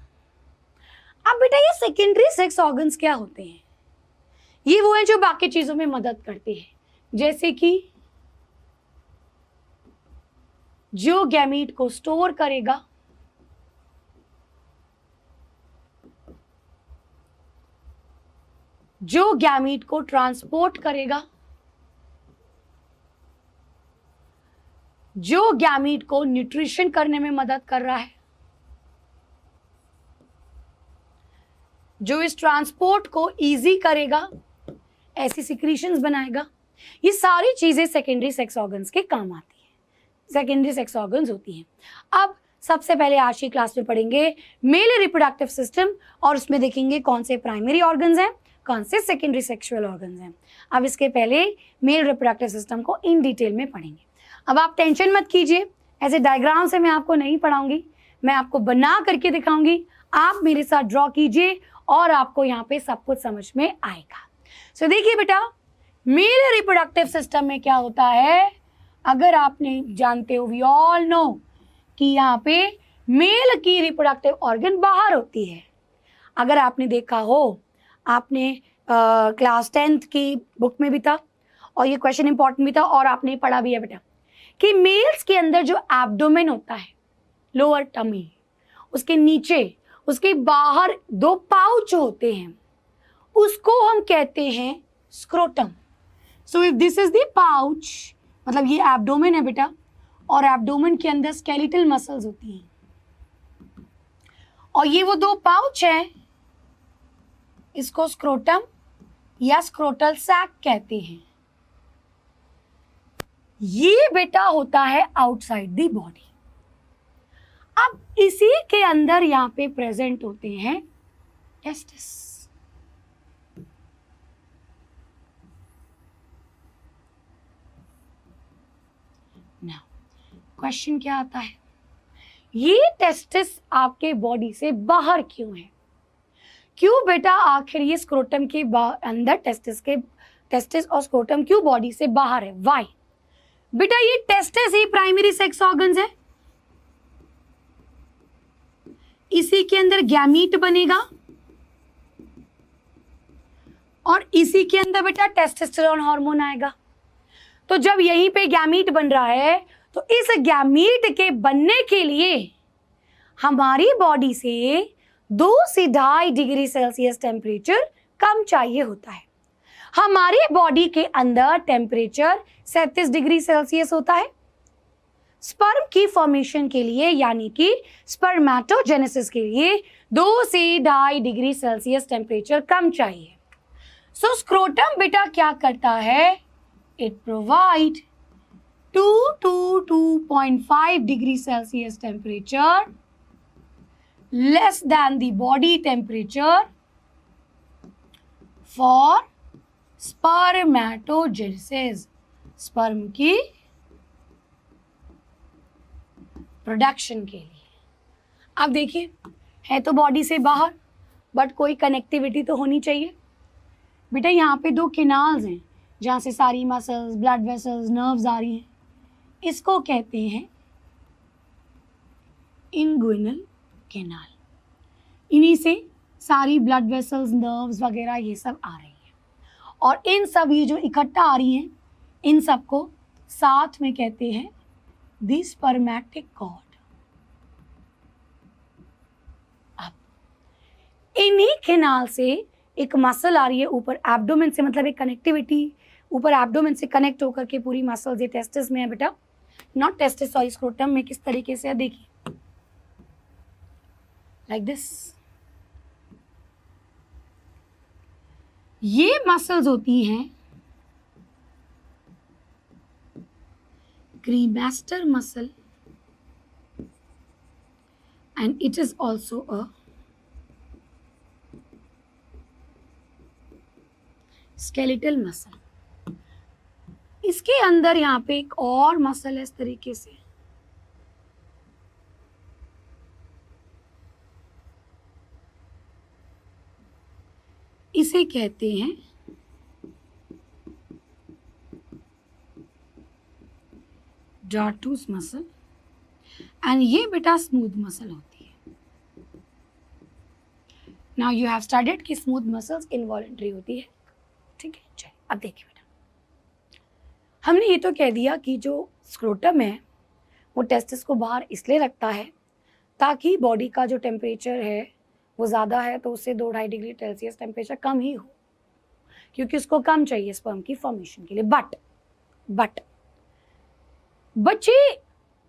अब बेटा ये सेकेंडरी सेक्स ऑर्गन्स क्या होते हैं? ये वो है जो बाकी चीजों में मदद करते हैं, जैसे कि जो गैमीट को स्टोर करेगा, जो गैमीट को ट्रांसपोर्ट करेगा, जो गैमीट को न्यूट्रिशन करने में मदद कर रहा है, जो इस ट्रांसपोर्ट को इजी करेगा, ऐसी सिक्रीशंस बनाएगा। ये सारी चीजें सेकेंडरी सेक्स ऑर्गन्स के काम आती हैं, सेकेंडरी सेक्स ऑर्गन्स होती हैं। अब सबसे पहले आज की क्लास में पढ़ेंगे मेल रिप्रोडक्टिव सिस्टम, और उसमें देखेंगे कौन से प्राइमरी ऑर्गन्स हैं, कौन से सेकेंडरी सेक्सुअल ऑर्गन्स हैं। अब इसके पहले मेल रिप्रोडक्टिव सिस्टम को इन डिटेल में पढ़ेंगे। अब आप टेंशन मत कीजिए, ऐसे डायग्राम से मैं आपको नहीं पढ़ाऊंगी, मैं आपको बना करके दिखाऊंगी, आप मेरे साथ ड्रॉ कीजिए और आपको यहाँ पे सब कुछ समझ में आएगा। सो देखिए बेटा, मेल रिप्रोडक्टिव सिस्टम में क्या होता है, अगर आपने जानते हो, वी ऑल नो कि यहाँ पे मेल की रिप्रोडक्टिव ऑर्गन बाहर होती है। अगर आपने देखा हो, आपने क्लास 10th की बुक में भी था और ये क्वेश्चन इंपॉर्टेंट भी था और आपने पढ़ा भी है बेटा कि मेल्स के अंदर जो एब्डोमेन होता है, लोअर टमी, उसके नीचे, उसके बाहर 2 पाउच होते हैं, उसको हम कहते हैं scrotum. So if this is the pouch, मतलब ये एब्डोमेन है बेटा, और एब्डोमेन के अंदर स्केलेटल मसल्स होती हैं, और ये वो 2 पाउच है, इसको स्क्रोटम या स्क्रोटल सैक कहते हैं। ये बेटा होता है आउटसाइड द बॉडी। अब इसी के अंदर यहां पे प्रेजेंट होते हैं टेस्टिस। नाउ क्वेश्चन क्या आता है, ये टेस्टिस आपके बॉडी से बाहर क्यों है? क्यों बेटा आखिर ये स्क्रोटम के अंदर टेस्टिस और स्क्रोटम क्यों बॉडी से बाहर है? वाई? बेटा ये टेस्टिस ही प्राइमरी सेक्स ऑर्गन्स है, इसी के अंदर गैमीट बनेगा और इसी के अंदर बेटा टेस्टोस्टेरोन हार्मोन आएगा। तो जब यहीं पे गैमीट बन रहा है तो इस गैमीट के बनने के लिए हमारी बॉडी से 2 से 2.5 डिग्री सेल्सियस टेम्परेचर कम चाहिए होता है। हमारी बॉडी के अंदर टेम्परेचर 37 डिग्री सेल्सियस होता है। स्पर्म की फॉर्मेशन के लिए, यानी कि स्पर्मेटोजेनेसिस के लिए 2 से 2.5 डिग्री सेल्सियस टेम्परेचर कम चाहिए। सो स्क्रोटम बेटा क्या करता है, it provide 2 to 2.5 degree Celsius temperature less than the body temperature for spermatogenesis, sperm की प्रोडक्शन के लिए। अब देखिए, है तो बॉडी से बाहर, बट कोई कनेक्टिविटी तो होनी चाहिए। बेटा यहाँ पे 2 केनाल्स हैं जहाँ से सारी मसल्स, ब्लड वेसल्स, नर्व्स आ रही हैं, इसको कहते हैं इंगुइनल केनाल। इन्हीं से सारी ब्लड वेसल्स, नर्व्स वगैरह ये सब आ रही हैं, और इन सब ये जो इकट्ठा आ रही हैं, इन सबको साथ में कहते हैं द स्पर्मेटिक कॉर्ड। अब इन्हीं केनाल से एक मसल आ रही है ऊपर एब्डोमेन से, मतलब एक कनेक्टिविटी ऊपर एब्डोमेन से कनेक्ट होकर के पूरी मसल्स, ये टेस्टिस में है बेटा, नॉट टेस्टिस सॉरी, स्क्रोटम में किस तरीके से है देखिए, लाइक दिस। ये मसल्स होती हैं cremaster muscle and it is also a skeletal muscle. इसके अंदर यहाँ पे एक और मसल है इस तरीके से, इसे कहते हैं डार्टूस मसल, एंड ये बेटा स्मूथ मसल होती है। नाउ यू हैव स्टडीड कि स्मूथ मसल्स इनवॉलंटरी होती है, ठीक है। चलिए अब देखिए बेटा, हमने ये तो कह दिया कि जो स्क्रोटम है वो टेस्टिस को बाहर इसलिए रखता है ताकि बॉडी का जो टेम्परेचर है वो ज़्यादा है तो उससे 2-2.5 डिग्री सेल्सियस टेम्परेचर कम ही हो, क्योंकि उसको कम चाहिए स्पर्म की फॉर्मेशन के लिए। बट बच्चे,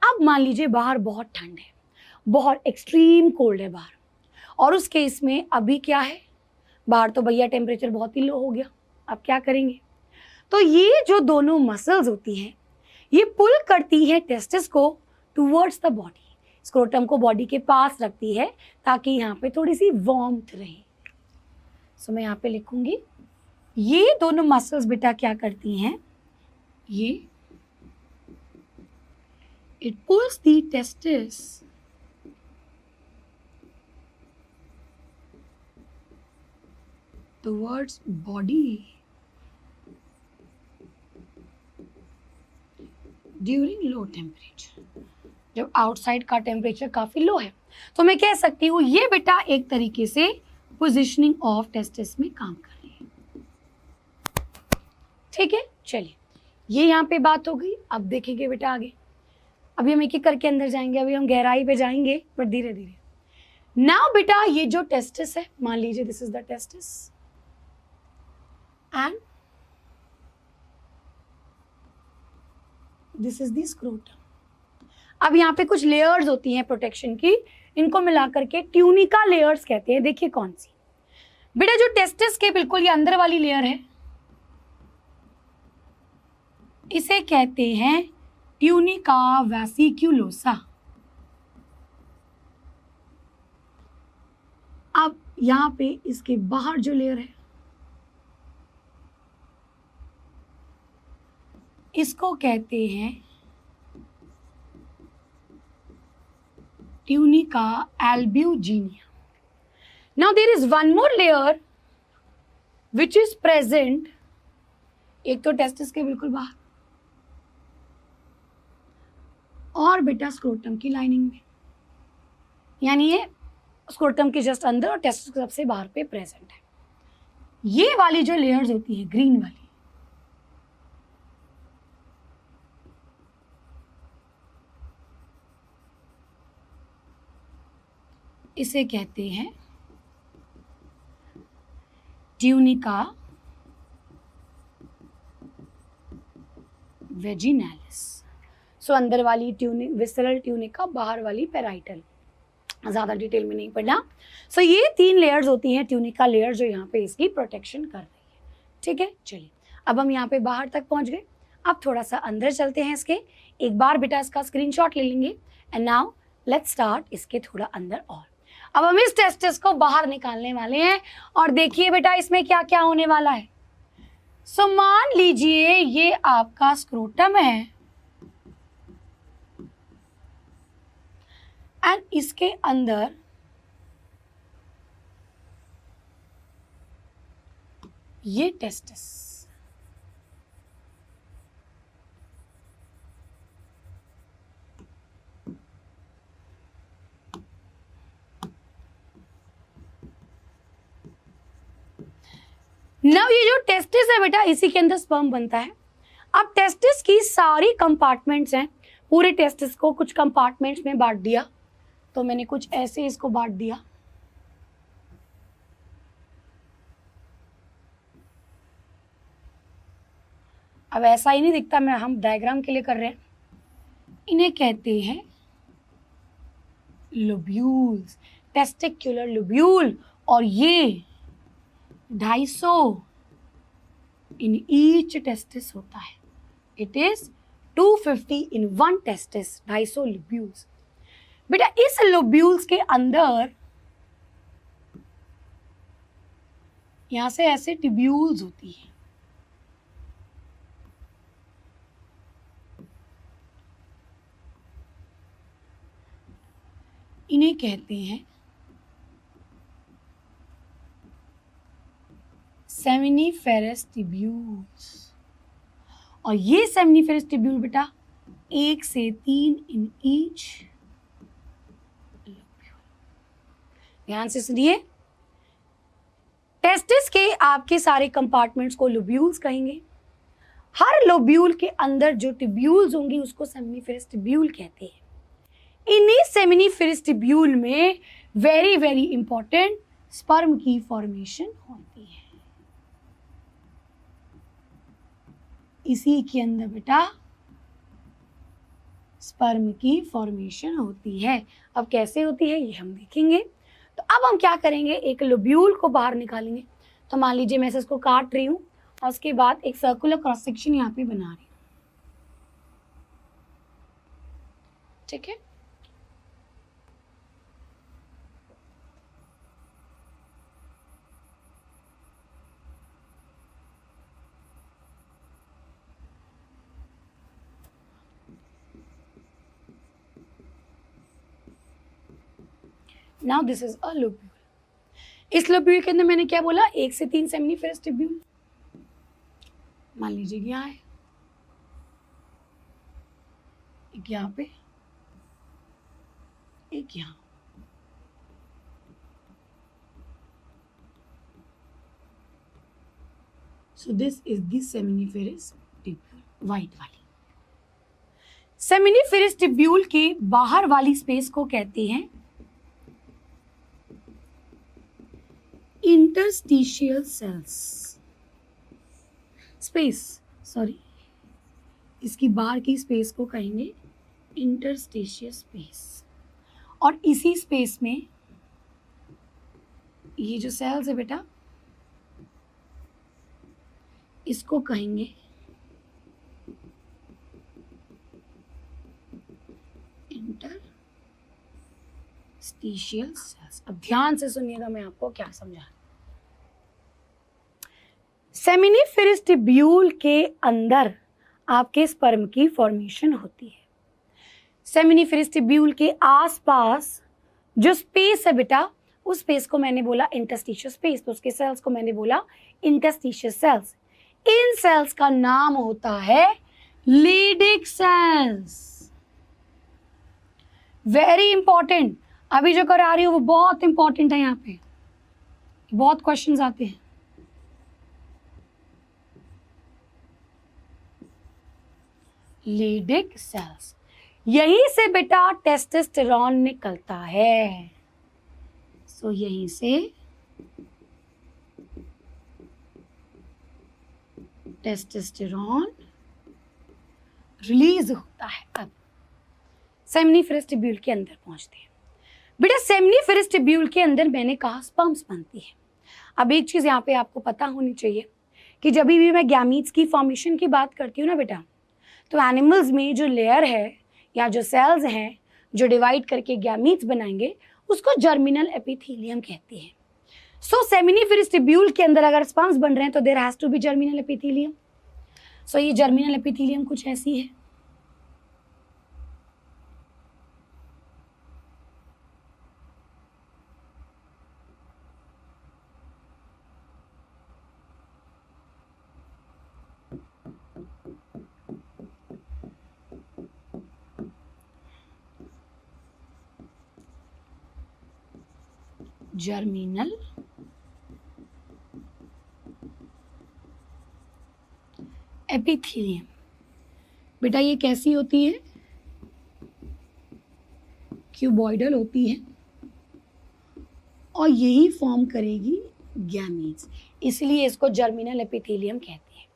अब मान लीजिए बाहर बहुत ठंड है, बहुत एक्सट्रीम कोल्ड है बाहर, और उस केस में अभी क्या है, बाहर तो भैया टेम्परेचर बहुत ही लो हो गया, अब क्या करेंगे? तो ये जो दोनों मसल्स होती हैं ये पुल करती है टेस्टिस को टूवर्ड्स द बॉडी, स्क्रोटम को बॉडी के पास रखती है ताकि यहाँ पे थोड़ी सी वार्मथ रहे। सो मैं यहाँ पे लिखूंगी, ये दोनों मसल्स बेटा क्या करती हैं, ये It pulls the testis towards body during low temperature. जब आउटसाइड का टेम्परेचर काफी लो है तो मैं कह सकती हूँ ये बेटा एक तरीके से पोजिशनिंग ऑफ टेस्टिस में काम कर रही है। ठीक है, चलिए ये यहाँ पे बात हो गई। अब देखेंगे बेटा आगे, अभी हम एक एक करके अंदर जाएंगे, अभी हम गहराई पे जाएंगे पर धीरे धीरे। नाउ बेटा ये जो टेस्टिस है, मान लीजिए this is the testis and this is the scrotum. अब यहाँ पे कुछ लेयर्स होती हैं प्रोटेक्शन की, इनको मिलाकर के ट्यूनिका लेयर्स कहते हैं। देखिए कौन सी बेटा, जो टेस्टिस के बिल्कुल ये अंदर वाली लेयर है इसे कहते हैं ट्यूनिका वेसिक्युलोसा। अब यहां पे इसके बाहर जो लेयर है इसको कहते हैं tunica albuginea. Now there is one more layer which is present, एक तो टेस्टिस के बिल्कुल बाहर और बेटा स्क्रोटम की लाइनिंग में, यानी ये स्क्रोटम के जस्ट अंदर और टेस्टिस के सबसे बाहर पे प्रेजेंट है। ये वाली जो लेयर्स होती है ग्रीन वाली, इसे कहते हैं ट्यूनिका वेजिनालिस। सो अंदर वाली विसरल ट्यूनिका, बाहर वाली पेराइटल। ज्यादा डिटेल में नहीं पढ़ना। सो ये 3 लेयर्स होती हैं ट्यूनिका लेयर जो यहाँ पे इसकी प्रोटेक्शन कर रही है। ठीक है, चलिए अब हम यहाँ पे बाहर तक पहुंच गए। अब थोड़ा सा अंदर चलते हैं इसके, एक बार बेटा इसका स्क्रीनशॉट ले लेंगे एंड नाउ लेट्स स्टार्ट इसके थोड़ा अंदर। और अब हम इस टेस्टिस को बाहर निकालने वाले हैं और देखिए बेटा इसमें क्या क्या होने वाला है। सो मान लीजिए ये आपका स्क्रोटम है एंड इसके अंदर ये टेस्टिस। नव ये जो टेस्टिस है बेटा इसी के अंदर स्पर्म बनता है। अब टेस्टिस की सारी कंपार्टमेंट्स हैं, पूरे टेस्टिस को कुछ कंपार्टमेंट्स में बांट दिया, तो मैंने कुछ ऐसे इसको बांट दिया। अब ऐसा ही नहीं दिखता, मैं हम डायग्राम के लिए कर रहे हैं। इन्हें कहते हैं लोब्यूल्स, टेस्टिकुलर लोब्यूल। और ये 250 इन ईच टेस्टिस होता है। It is 250 in one testis, 250 lobules. बेटा इस लोब्यूल्स के अंदर यहां से ऐसे ट्यूब्यूल्स होती है। इन्हें कहते हैं सेमिनिफेरस ट्यूब्यूल्स। और ये सेमिनिफेरस ट्यूब्यूल बेटा 1 से 3 इन ईच। ध्यान से सुनिए, टेस्टिस के आपके सारे कंपार्टमेंट्स को लोब्यूल्स कहेंगे। हर लोब्यूल के अंदर जो ट्यूब्यूल्स होंगी उसको सेमिनिफेरस ट्यूब्यूल कहते हैं। इन्हीं सेमिनिफेरस ट्यूब्यूल में वेरी वेरी इंपॉर्टेंट स्पर्म की फॉर्मेशन होती है। इसी के अंदर बेटा स्पर्म की फॉर्मेशन होती है। अब कैसे होती है ये हम देखेंगे। तो अब हम क्या करेंगे, एक लोब्यूल को बाहर निकालेंगे। तो मान लीजिए मैं इसको काट रही हूँ और उसके बाद एक सर्कुलर क्रॉस सेक्शन यहाँ पे बना रही हूँ। ठीक है, now this is a lobule. इस लोब्यूल के अंदर मैंने क्या बोला, 1 से 3 सेमिनिफेरस ट्यूब्यूल। मान लीजिए कि यहाँ है, एक यहाँ पे, एक यहाँ। So this is the seminiferous tubule, white वाली। सेमिनिफेरस ट्यूब्यूल के बाहर वाली स्पेस को कहते हैं इंटरस्टिशियल सेल्स स्पेस, सॉरी, इसकी बाहर की स्पेस को कहेंगे इंटरस्टिशियल स्पेस। और इसी स्पेस में ये जो सेल्स है बेटा, इसको कहेंगे इंटरस्टिशियल सेल्स। अब ध्यान से सुनिएगा मैं आपको क्या समझा। सेमिनिफेरस ट्यूब्यूल के अंदर आपके स्पर्म की फॉर्मेशन होती है। सेमिनिफेरस ट्यूब्यूल के आसपास जो स्पेस है बेटा, उस स्पेस को मैंने बोला इंटरस्टिशियल स्पेस, तो उसके सेल्स को मैंने बोला इंटरस्टिशियल सेल्स। इन सेल्स का नाम होता है लीडिक सेल्स। वेरी इंपॉर्टेंट, अभी जो करा रही हूं वो बहुत इंपॉर्टेंट है। यहाँ पे बहुत क्वेश्चंस आते हैं। लीडिक सेल्स, यहीं से बेटा टेस्टोस्टेरॉन निकलता है। सो यहीं से टेस्टोस्टेरॉन रिलीज होता है। अब सेमिनिफेरस ट्यूब्यूल के अंदर पहुंचते हैं बेटा। सेमिनिफेरस ट्यूब्यूल के अंदर मैंने कहा स्पर्म्स बनती है। अब एक चीज यहाँ पे आपको पता होनी चाहिए कि जब भी मैं गैमीट्स की फॉर्मेशन की बात करती हूँ ना बेटा, तो एनिमल्स में जो लेयर है या जो सेल्स हैं जो डिवाइड करके गैमीट्स बनाएंगे, उसको जर्मिनल एपिथेलियम कहते हैं। सो सेमिनिफेरस ट्यूब्यूल के अंदर अगर स्पर्म्स बन रहे हैं तो there has to be germinal epithelium. So ये जर्मिनल एपिथेलियम कुछ ऐसी है। जर्मिनल एपिथेलियम बेटा ये कैसी होती है, क्यूबॉइडल होती है और यही फॉर्म करेगी गैमीट्स, इसलिए इसको जर्मिनल एपिथेलियम कहते हैं।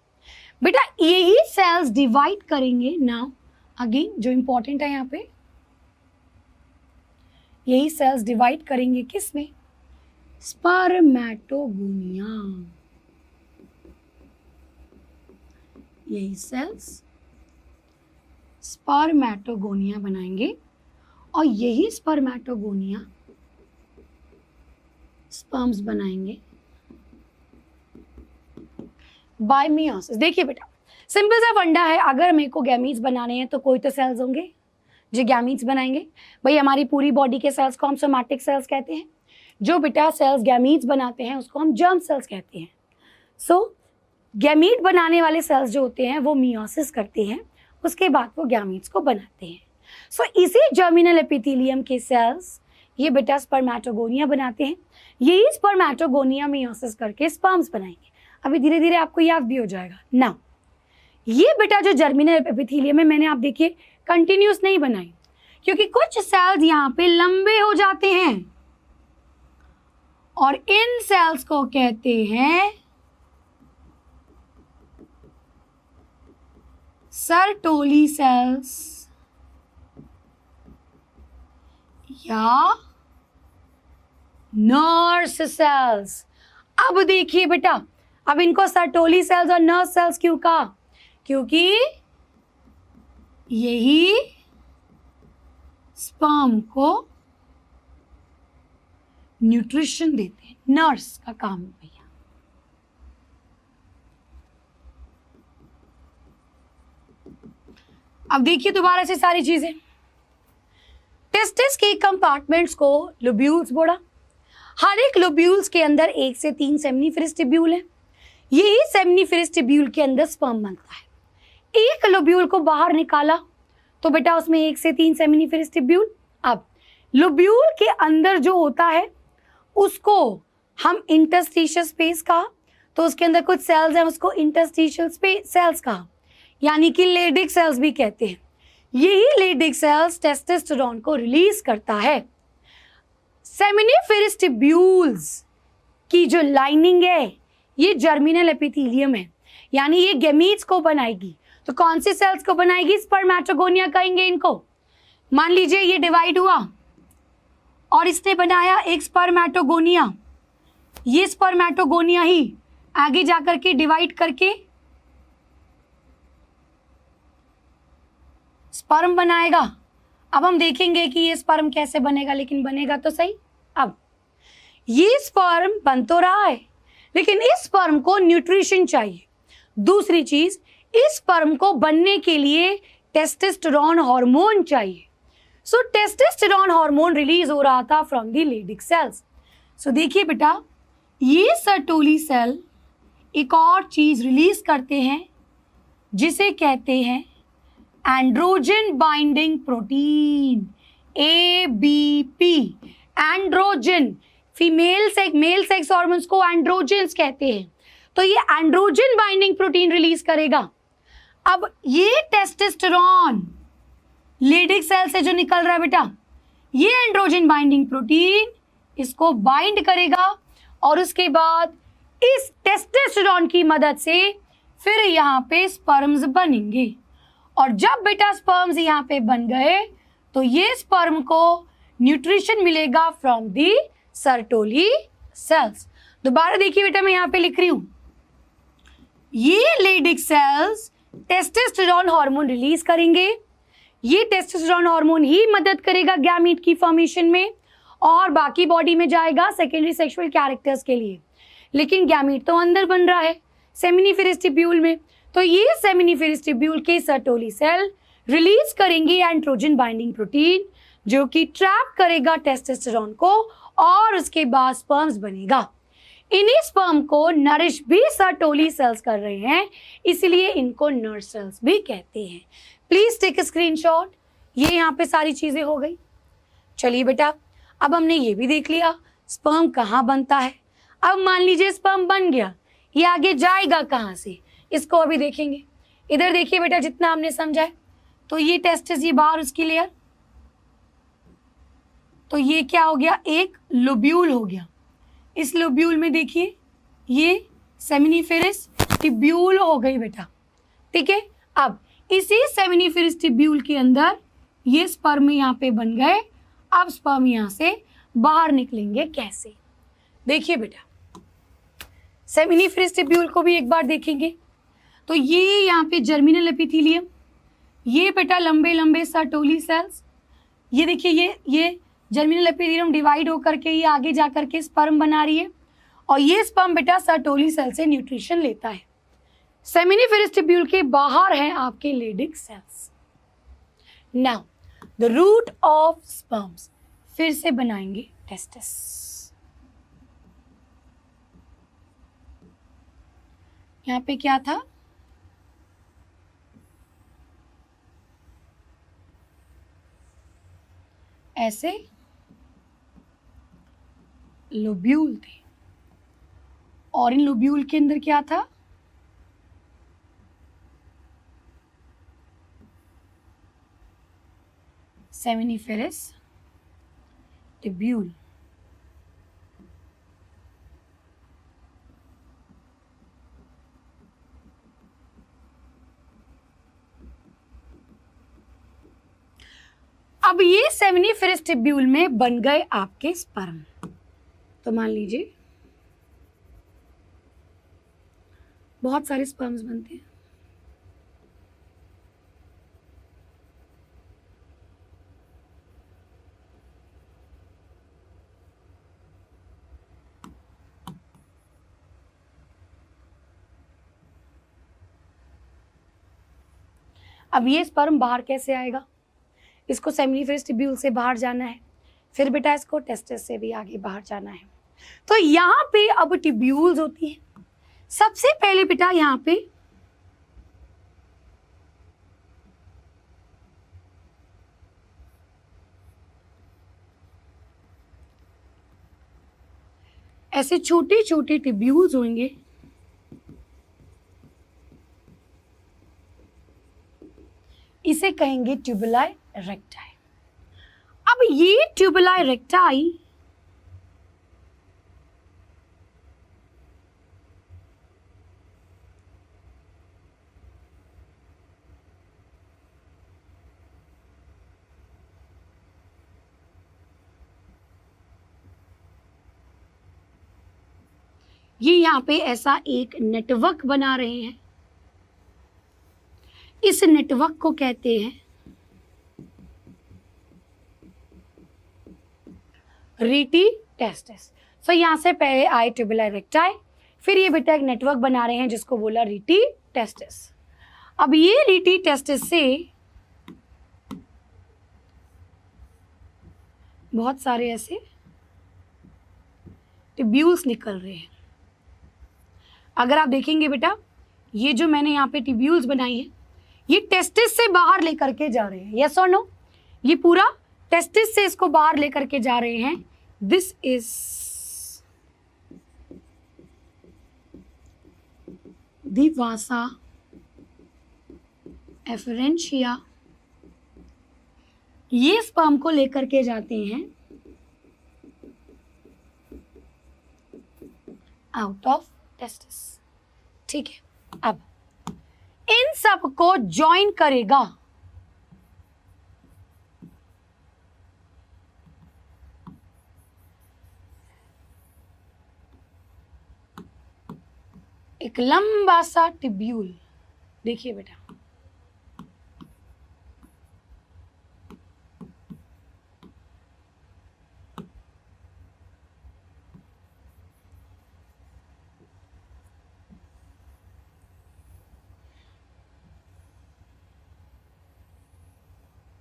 बेटा यही सेल्स डिवाइड करेंगे, नाउ अगेन जो इंपॉर्टेंट है यहाँ पे, यही सेल्स डिवाइड करेंगे किस में, स्पर्मेटोगोनिया। यही सेल्स स्पर्मेटोगोनिया बनाएंगे और यही स्पर्मेटोगोनिया स्पर्म्स बनाएंगे बाय मियोसिस। देखिए बेटा सिंपल सा फंडा है, अगर मेरे को गैमीट्स बनाने हैं तो कोई तो सेल्स होंगे जो गैमीट्स बनाएंगे। भाई हमारी पूरी बॉडी के सेल्स को हम सोमैटिक सेल्स कहते हैं। जो बेटा सेल्स गैमीट्स बनाते हैं उसको हम जर्म सेल्स कहते हैं। सो गैमीट बनाने वाले सेल्स जो होते हैं वो मियोसिस करते हैं, उसके बाद वो गैमीट्स को बनाते हैं। सो इसी जर्मिनल एपिथेलियम के सेल्स ये बेटा स्पर्मेटोगोनिया बनाते हैं। यही स्पर्मेटोगोनिया मियोसिस करके स्पर्म्स बनाएंगे। अभी धीरे धीरे आपको याद भी हो जाएगा ना। ये बेटा जो जर्मिनल एपिथेलियम है, मैंने आप देखिए कंटिन्यूस नहीं बनाई क्योंकि कुछ सेल्स यहाँ पे लंबे हो जाते हैं और इन सेल्स को कहते हैं सर्टोली सेल्स या नर्स सेल्स। अब देखिए बेटा, अब इनको सर्टोली सेल्स और नर्स सेल्स क्यों कहा, क्योंकि यही स्पर्म को न्यूट्रिशन देते हैं। नर्स का काम है भैया। अब देखिए दोबारा से सारी चीजें, टेस्टिस के कंपार्टमेंट्स को लोब्यूल्स बोला। हर एक लोब्यूल्स के अंदर 1 से 3 सेमिनिफेरस ट्यूब्यूल है। यही सेमिनिफेरस ट्यूब्यूल के अंदर स्पर्म बनता है। एक लोब्यूल को बाहर निकाला तो बेटा उसमें 1 से 3 सेमिनिफेरस ट्यूब्यूल। अब लोब्यूल के अंदर जो होता है उसको हम इंटरस्टिशियल स्पेस कहा, तो उसके अंदर कुछ सेल्स हैं, उसको इंटरस्टिशियल सेल्स कहा, यानी कि लेडिक सेल्स भी कहते हैं। यही लेडिक सेल्स टेस्टोस्टेरोन को रिलीज करता है। सेमिनिफेरस ट्यूब्यूल्स की जो लाइनिंग है ये जर्मिनल एपिथेलियम है, यानी ये गैमीट्स को बनाएगी। तो कौन सी सेल्स को बनाएगी? स्पर्मेटोगोनिया कहेंगे इनको। मान लीजिए ये डिवाइड हुआ और इसने बनाया एक स्पर्मेटोगोनिया। ये स्पर्मेटोगोनिया ही आगे जाकर के डिवाइड करके स्पर्म बनाएगा। अब हम देखेंगे कि ये स्पर्म कैसे बनेगा, लेकिन बनेगा तो सही। अब ये स्पर्म बन तो रहा है, लेकिन इस स्पर्म को न्यूट्रिशन चाहिए। दूसरी चीज, इस स्पर्म को बनने के लिए टेस्टोस्टेरोन हार्मोन चाहिए। सो टेस्टोस्टेरोन हार्मोन रिलीज हो रहा था फ्रॉम द लेडिक सेल्स। सो देखिए बेटा, ये सर्टोली सेल एक और चीज रिलीज करते हैं जिसे कहते हैं androgen binding protein, ABP। Androgen, male sex hormones को एंड्रोजन्स कहते हैं। तो ये एंड्रोजन बाइंडिंग प्रोटीन रिलीज करेगा। अब ये टेस्टोस्टेरोन लेडिक सेल से जो निकल रहा है बेटा, ये एंड्रोजन बाइंडिंग प्रोटीन इसको बाइंड करेगा और उसके बाद इस टेस्टोस्टेरोन की मदद से फिर यहाँ पे स्पर्म्स बनेंगे। और जब बेटा स्पर्म्स यहाँ पे बन गए तो ये स्पर्म को न्यूट्रिशन मिलेगा फ्रॉम दी सर्टोली सेल्स। दोबारा देखिए बेटा, मैं यहाँ पे लिख रही हूँ, ये Leydig cells testosterone hormone release करेंगे। ये टेस्टोस्टेरोन हार्मोन ही मदद करेगा गैमीट की फॉर्मेशन में और बाकी बॉडी में जाएगा सेकेंडरी सेक्सुअल कैरेक्टर्स के लिए। लेकिन गैमीट तो अंदर बन रहा है सेमिनिफेरस ट्यूब्यूल में, तो ये सेमिनिफेरस ट्यूब्यूल के सर्टोली सेल रिलीज करेंगे एंड्रोजन बाइंडिंग प्रोटीन, जो कि ट्रैप करेगा टेस्टोस्टेरोन को और उसके बाद स्पर्म्स बनेगा। इन्हीं स्पर्म को नरिश भी सर्टोली सेल्स कर रहे हैं, इसलिए इनको नर्व सेल्स भी कहते हैं। Please take a screenshot. ये यहाँ पे सारी चीजें हो गई। चलिए बेटा, अब हमने ये भी देख लिया स्पर्म कहाँ बनता है। अब मान लीजिए स्पर्म बन गया, ये आगे जाएगा कहाँ से, इसको अभी देखेंगे। इधर देखिए बेटा, जितना हमने समझा है, तो ये टेस्टिस, ये बाहर उसकी लेयर, तो ये क्या हो गया, एक लोब्यूल हो गया। इस लोब्यूल में देखिए ये सेमिनिफेरस ट्यूब्यूल हो गई बेटा, ठीक है। अब इसी सेमिनिफेरस ट्यूब्यूल के अंदर ये स्पर्म यहाँ पे बन गए। अब स्पर्म यहाँ से बाहर निकलेंगे कैसे, देखिए बेटा, सेमिनिफेरस ट्यूब्यूल को भी एक बार देखेंगे। तो ये यहाँ पे जर्मिनल एपिथेलियम, ये बेटा लंबे लंबे सर्टोली सेल्स, ये देखिए ये जर्मिनल एपिथेलियम डिवाइड होकर के ये आगे जा करके स्पर्म बना रही है और ये स्पर्म बेटा सर्टोली सेल से न्यूट्रिशन लेता है। सेमिनिफेरस ट्यूब्यूल के बाहर हैं आपके Leydig cells. Now the route of sperms, फिर से बनाएंगे टेस्टिस। यहाँ पे क्या था, ऐसे लोब्यूल थे और इन लोब्यूल के अंदर क्या था, सेमिनिफेरस ट्यूब्यूल। अब ये सेमिनिफेरस ट्यूब्यूल में बन गए आपके स्पर्म। तो मान लीजिए बहुत सारे स्पर्म्स बनते हैं। अब ये स्पर्म बाहर कैसे आएगा, इसको सेमिनिफेरस ट्यूब्यूल से बाहर जाना है, फिर बेटा इसको टेस्टिस से भी आगे बाहर जाना है। तो यहाँ पे अब ट्यूब्यूल्स होती हैं। सबसे पहले बेटा यहाँ पे ऐसे छोटे छोटे ट्यूब्यूल्स होंगे, इसे कहेंगे ट्यूबुलाई रेक्टाई। अब ये ट्यूबुलाई रेक्टाई ये यहाँ पे ऐसा एक नेटवर्क बना रहे हैं। इस नेटवर्क को कहते हैं रीटी टेस्टिस। सो यहाँ से पहले आए ट्यूबुलाई रेक्टाई, फिर ये बेटा एक नेटवर्क बना रहे हैं जिसको बोला रीटी टेस्टिस। अब ये रीटी टेस्टिस से बहुत सारे ऐसे ट्यूब्यूल्स निकल रहे हैं। अगर आप देखेंगे बेटा, ये जो मैंने यहाँ पे ट्यूब्यूल्स बनाई है, ये टेस्टिस से बाहर लेकर के जा रहे हैं। यस और नो? ये पूरा टेस्टिस से इसको बाहर लेकर के जा रहे हैं। This is the Vasa efferentia. ये स्पर्म को लेकर के जाते हैं आउट ऑफ टेस्टिस। ठीक है, अब इन सब को ज्वाइन करेगा एक लंबा सा ट्यूब्यूल। देखिए बेटा,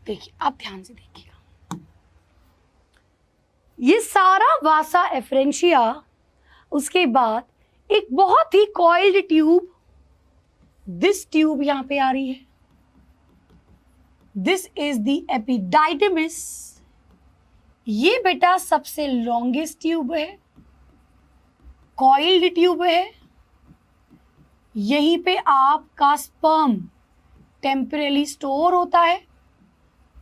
देखिए आप ध्यान से देखिएगा, ये सारा वासा एफरेंशिया, उसके बाद एक बहुत ही कॉइल्ड ट्यूब, दिस ट्यूब यहां पे आ रही है, दिस इज द एपिडाइडिमिस। ये बेटा सबसे लॉन्गेस्ट ट्यूब है, कॉइल्ड ट्यूब है। यहीं पे आपका स्पर्म टेम्परेली स्टोर होता है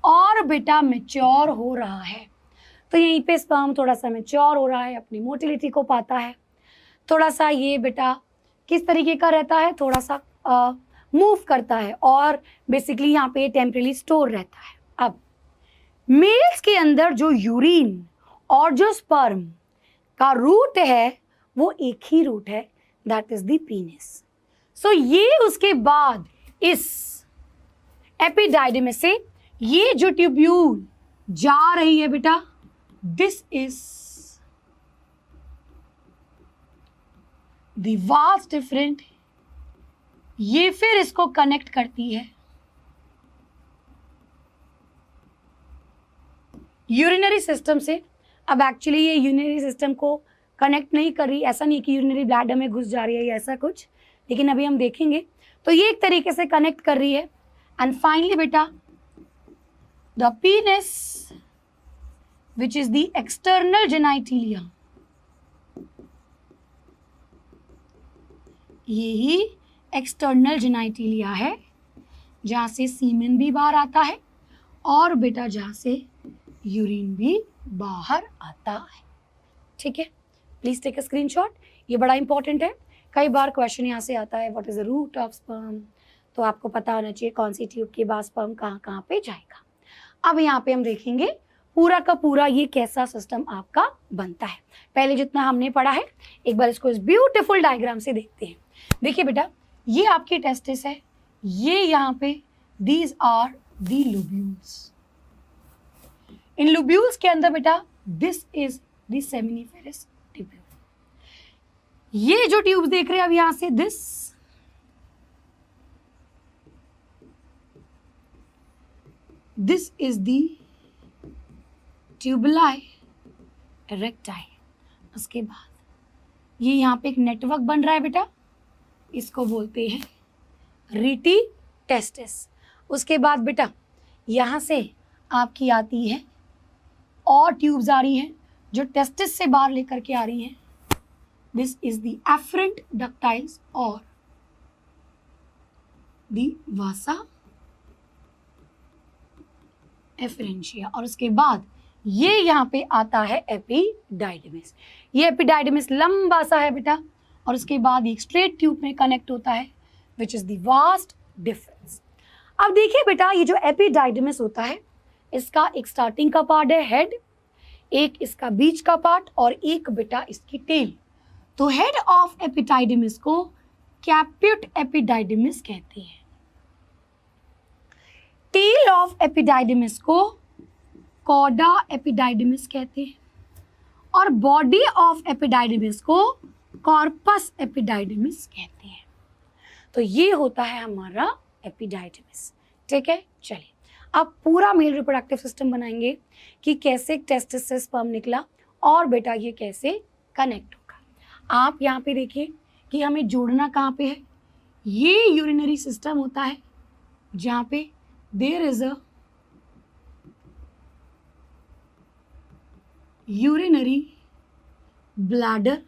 और बेटा मैच्योर हो रहा है। तो यहीं पे स्पर्म थोड़ा सा मैच्योर हो रहा है, अपनी मोटिलिटी को पाता है। थोड़ा सा ये बेटा किस तरीके का रहता है, थोड़ा सा मूव करता है और बेसिकली यहाँ पे टेम्परेली स्टोर रहता है। अब मेल्स के अंदर जो यूरिन और जो स्पर्म का रूट है वो एक ही रूट है, दैट इज द पीनिस। सो ये उसके बाद इस एपिडाइडिमिस से ये जो ट्यूब्यूल जा रही है बेटा, दिस इज द वास डिफरेंट। ये फिर इसको कनेक्ट करती है यूरिनरी सिस्टम से। अब एक्चुअली ये यूरिनरी सिस्टम को कनेक्ट नहीं कर रही, ऐसा नहीं कि यूरिनरी ब्लैडर में घुस जा रही है या ऐसा कुछ, लेकिन अभी हम देखेंगे। तो ये एक तरीके से कनेक्ट कर रही है। एंड फाइनली बेटा the penis which is the external genitalia, यही एक्सटर्नल जेनाइटिलिया है जहाँ से सीमेन भी बाहर आता है और बेटा जहाँ से यूरिन भी बाहर आता है। ठीक है, प्लीज टेक अ स्क्रीनशॉट, ये बड़ा इंपॉर्टेंट है। कई बार क्वेश्चन यहाँ से आता है what is the route of sperm, तो आपको पता होना चाहिए कौन सी ट्यूब के बाद स्पर्म कहाँ कहाँ पे जाएगा। अब यहाँ पे हम देखेंगे पूरा का पूरा ये कैसा सिस्टम आपका बनता है। पहले जितना हमने पढ़ा है एक बार इसको इस ब्यूटीफुल डायग्राम से देखते हैं। देखिए बेटा, ये आपकी टेस्टिस है, ये यहाँ पे दीज आर दी लोब्यूल्स। इन लोब्यूल्स के अंदर बेटा this is the seminiferous tubule. ये जो ट्यूब देख रहे हैं अब यहाँ से, this is the tubuli erecti. उसके बाद ये यहाँ पे एक नेटवर्क बन रहा है बेटा, इसको बोलते हैं रीटी टेस्टिस। उसके बाद बेटा यहाँ से आपकी आती है और ट्यूब्स आ रही हैं जो टेस्टिस से बाहर लेकर के आ रही हैं। दिस इज द एफरेंट डक्टाइल्स और द वासा एफरेंशिया। और उसके बाद ये यहाँ पे आता है एपिडाइडिमिस। ये एपिडाइडिमिस लंबा सा है बेटा, और उसके बाद एक स्ट्रेट ट्यूब में कनेक्ट होता है, which is the vast difference. अब देखिए बेटा, ये जो एपिडाइडिमिस होता है इसका एक स्टार्टिंग का पार्ट है हेड, एक इसका बीच का पार्ट और एक बेटा इसकी टेल। तो हेड ऑफ एपिडाइडिमिस को कैप्यूट एपिडाइडिमिस कहते हैं, टेल ऑफ एपिडाइडिमिस को कॉडा एपिडाइडिमिस कहते हैं, और बॉडी ऑफ एपिडाइडिमिस को कॉर्पस एपिडाइडिमिस कहते हैं। तो ये होता है हमारा एपिडाइडिमिस। ठीक है, चलिए अब पूरा मेल रिप्रोडक्टिव सिस्टम बनाएंगे कि कैसे टेस्टिस से स्पर्म निकला और बेटा ये कैसे कनेक्ट होगा। आप यहाँ पे देखिए कि हमें जोड़ना कहाँ पे है, ये यूरिनरी सिस्टम होता है जहाँ पे there is a urinary bladder,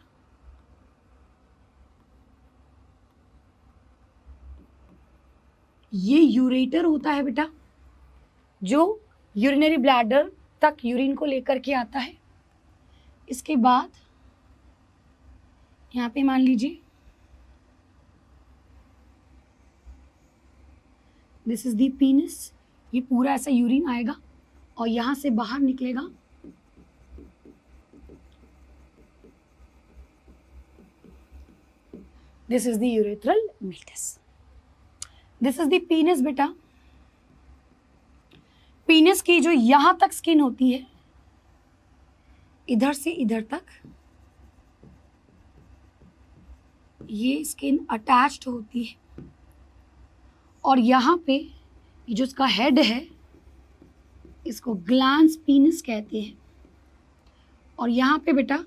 ये यूरेटर होता है बेटा जो यूरिनरी ब्लैडर तक यूरिन को लेकर के आता है। इसके बाद यहाँ पे मान लीजिए दिस इज द पीनिस, ये पूरा ऐसा यूरिन आएगा और यहाँ से बाहर निकलेगा। This is the urethral meatus, this is the penis बेटा। पीनिस की जो यहां तक स्किन होती है, इधर से इधर तक ये स्किन अटैच्ड होती है, और यहाँ पे ये जो इसका हेड है इसको ग्लैंस पीनिस कहते हैं, और यहाँ पे बेटा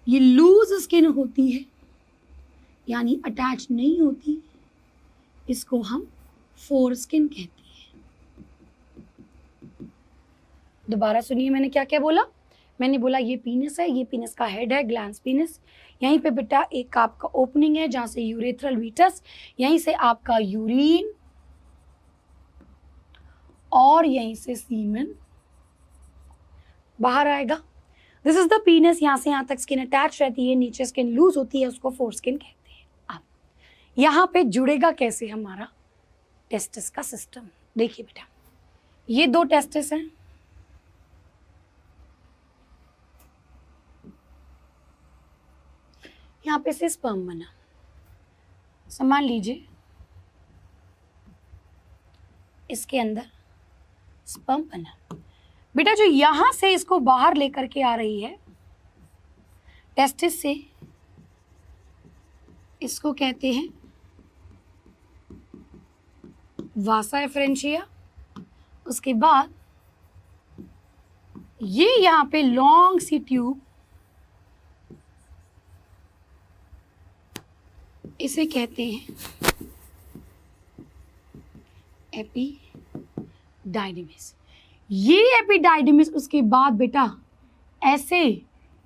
ये लूज स्किन होती है यानी अटैच नहीं होती, इसको हम फोर स्किन कहते हैं। दोबारा सुनिए मैंने क्या क्या बोला। मैंने बोला ये पीनिस है, ये पीनिस का हेड है ग्लैंस पीनिस, यहीं पे बेटा एक आपका ओपनिंग है जहां से यूरेथ्रल मीटस, यहीं से आपका यूरिन और यहीं से सीमेन बाहर आएगा। दिस इज द पीनिस, यहाँ से यहाँ तक स्किन अटैच रहती है, नीचे स्किन लूज होती है, उसको फोर स्किन कहते हैं। अब यहाँ पे जुड़ेगा कैसे हमारा टेस्टिस का सिस्टम। देखिए बेटा, ये दो टेस्टिस हैं, यहाँ पे से स्पर्म बना, मान लीजिए इसके अंदर स्पर्म बना। बेटा जो यहां से इसको बाहर लेकर के आ रही है टेस्टिस से, इसको कहते हैं वासा एफरेंशिया। उसके बाद ये यहाँ पे लॉन्ग सी ट्यूब, इसे कहते हैं एपिडाइडिमिस। ये एपिडाइडिमिस उसके बाद बेटा ऐसे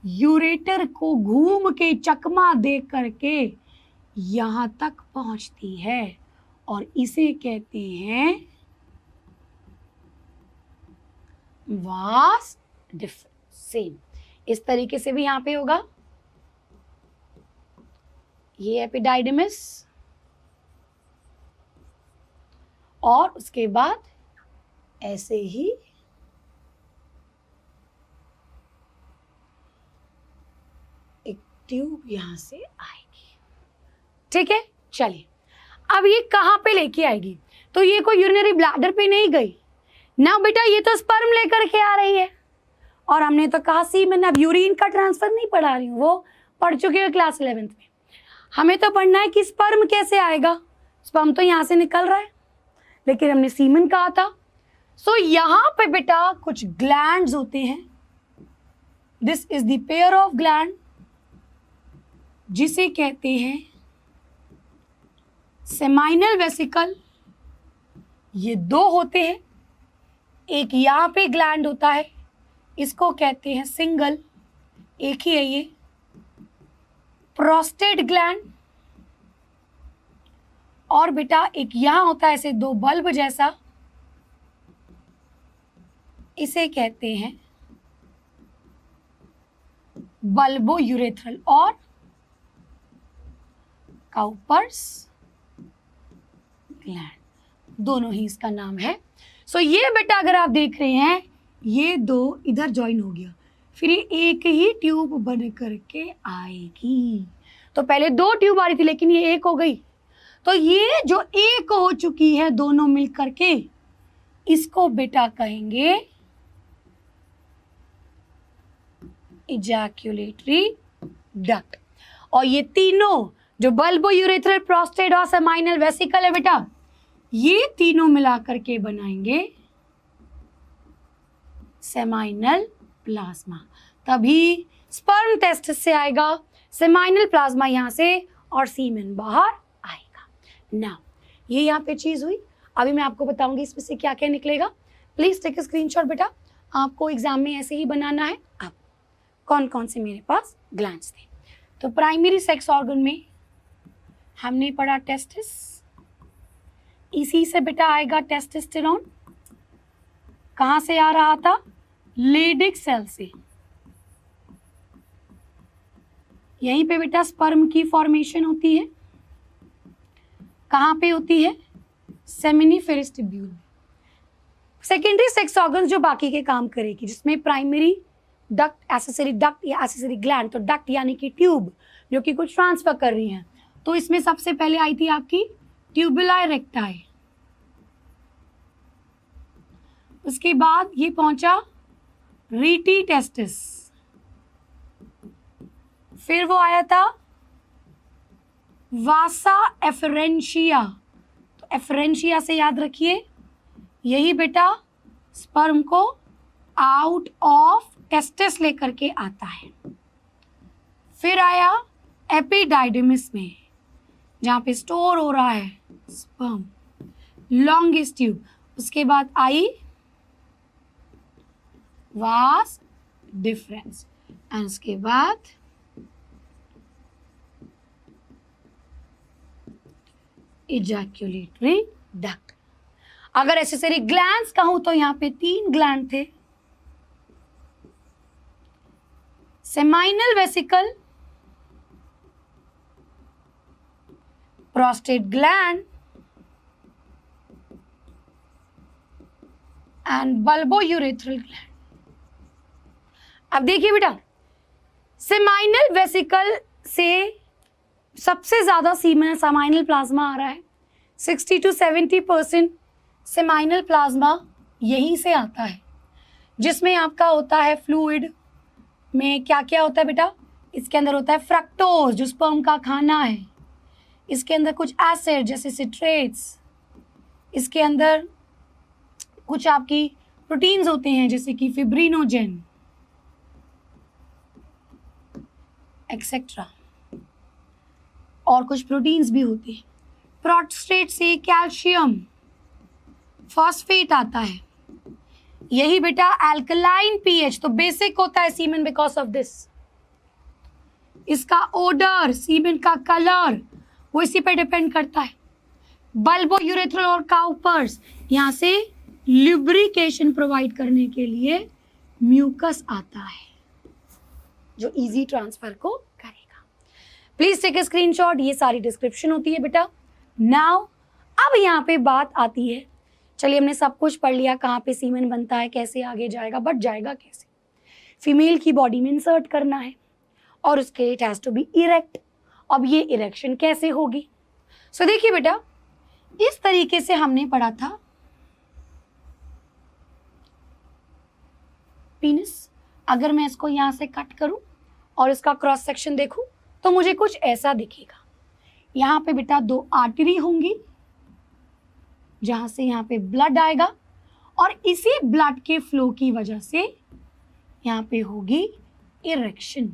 यूरेटर को घूम के चकमा दे करके यहाँ तक पहुंचती है और इसे कहते हैं वास डिफरेंस। सेम इस तरीके से भी यहाँ पे होगा, ये एपिडाइडिमिस और उसके बाद ऐसे ही एक ट्यूब यहां से आएगी। ठीक है, चलिए अब ये कहां पे लेके आएगी, तो ये कोई यूरिनरी ब्लैडर पे नहीं गई ना बेटा, ये तो स्पर्म लेकर के आ रही है। और हमने तो कहा सीमेन, अब यूरिन का ट्रांसफर नहीं पढ़ा रही हूँ, वो पढ़ चुके हो क्लास 11th में। हमें तो पढ़ना है कि स्पर्म कैसे आएगा, स्पर्म तो यहाँ से निकल रहा है, लेकिन हमने सीमेन कहा था। सो यहां पे बेटा कुछ ग्लैंड्स होते हैं. This is the pair of gland जिसे कहते हैं सेमाइनल वेसिकल. ये दो होते हैं. एक यहां पे ग्लैंड होता है, इसको कहते हैं सिंगल, एक ही है ये, प्रोस्टेट ग्लैंड. और बेटा एक यहां होता है ऐसे दो बल्ब जैसा, इसे कहते हैं बल्बो यूरेथ्रल और काउपर्स ग्लैंड, दोनों ही इसका नाम है. सो ये बेटा अगर आप देख रहे हैं ये दो इधर ज्वाइन हो गया, फिर ये एक ही ट्यूब बन करके आएगी. तो पहले दो ट्यूब आ रही थी लेकिन ये एक हो गई. तो ये जो एक हो चुकी है दोनों मिल करके, इसको बेटा कहेंगे इजैक्यूलेटरी डक्ट. और ये तीनों जो बल्बो यूरेथ्रल, प्रोस्टेट और सेमाइनल वेसिकल है बेटा, ये तीनों मिलाकर के बनाएंगे सेमाइनल प्लाज्मा. तभी स्पर्म टेस्टिस से आएगा, सेमाइनल प्लाज्मा यहाँ से और सीमेन बाहर आएगा. नाउ ये यहाँ पे चीज हुई. अभी मैं आपको बताऊंगी इसमें से क्या क्या निकलेगा. प्लीज टेक अ स्क्रीनशॉट बेटा, आपको एग्जाम में ऐसे ही बनाना है. अब कौन कौन से मेरे पास ग्लैंड्स थे. तो प्राइमरी सेक्स ऑर्गन में हमने पढ़ा टेस्टिस, इसी से बेटा आएगा टेस्टोस्टेरोन. कहाँ से आ रहा था? लेडिक सेल से. यहीं पे बेटा स्पर्म की फॉर्मेशन होती है. कहाँ पे होती है? Seminiferous tubule. Secondary sex organ जो बाकी के काम करेगी, जिसमें प्राइमरी डक्ट, एसेसरी डक्ट या एसेसरी ग्लैंड, तो डक्ट यानी कि ट्यूब जो कि कुछ ट्रांसफर कर रही हैं. तो इसमें सबसे पहले आई थी आपकी ट्यूबुलाe रेक्टाe. उसके बाद ये पहुंचा रीटी टेस्टिस. फिर वो आया था वासा एफरेंशिया. तो एफरेंशिया से याद रखिए यही बेटा स्पर्म को आउट ऑफ टेस्टिस लेकर के आता है. फिर आया एपिडाइडिमिस में, जहाँ पे स्टोर हो रहा है स्पर्म, लॉन्गेस्ट ट्यूब. उसके बाद आई वास डिफरेंस एंड उसके बाद इजैक्यूलेटरी डक्ट. अगर एसेसरी ग्लैंड्स कहूं तो यहाँ पे 3 ग्लैंड थे. Seminal vesicle, prostate gland and bulbo urethral gland. अब देखिए बेटा, सेमाइनल वेसिकल से सबसे ज्यादा सेमाइनल प्लाज्मा आ रहा है. 60 to 70% सेमाइनल प्लाज्मा यहीं से आता है, जिसमें आपका होता है फ्लूइड में क्या क्या होता है बेटा. इसके अंदर होता है फ्रक्टोज जो स्पर्म का खाना है. इसके अंदर कुछ एसिड जैसे सिट्रेट्स. इसके अंदर कुछ आपकी प्रोटीन्स होते हैं जैसे कि फिब्रिनोजेन एक्सेट्रा, और कुछ प्रोटीन्स भी होते हैं. प्रोस्टेट से कैल्शियम फॉस्फेट आता है. यही बेटा एल्कलाइन पीएच, तो बेसिक होता है सीमेन बिकॉज ऑफ दिस. इसका ओडर, सीमेन का कलर, वो इसी पे डिपेंड करता है. बल्बो यूरेथ्रल और काउपर्स, यहाँ से लुब्रिकेशन प्रोवाइड करने के लिए म्यूकस आता है जो इजी ट्रांसफर को करेगा. Please take a screenshot. ये सारी डिस्क्रिप्शन होती है बेटा. नाउ अब यहाँ पे बात आती है, चलिए हमने सब कुछ पढ़ लिया, कहाँ पे सीमेन बनता है, कैसे आगे जाएगा, बट जाएगा कैसे. फीमेल की बॉडी में इंसर्ट करना है और उसके लिए it has to be erect. अब ये इरेक्शन कैसे होगी? सो देखिए बेटा, इस तरीके से हमने पढ़ा था पीनिस. अगर मैं इसको यहाँ से कट करूं और इसका क्रॉस सेक्शन देखूं तो मुझे कुछ ऐसा दिखेगा. यहाँ पे बेटा 2 आर्टरी होंगी जहाँ से यहाँ पे ब्लड आएगा और इसी ब्लड के फ्लो की वजह से यहाँ पे होगी इरेक्शन।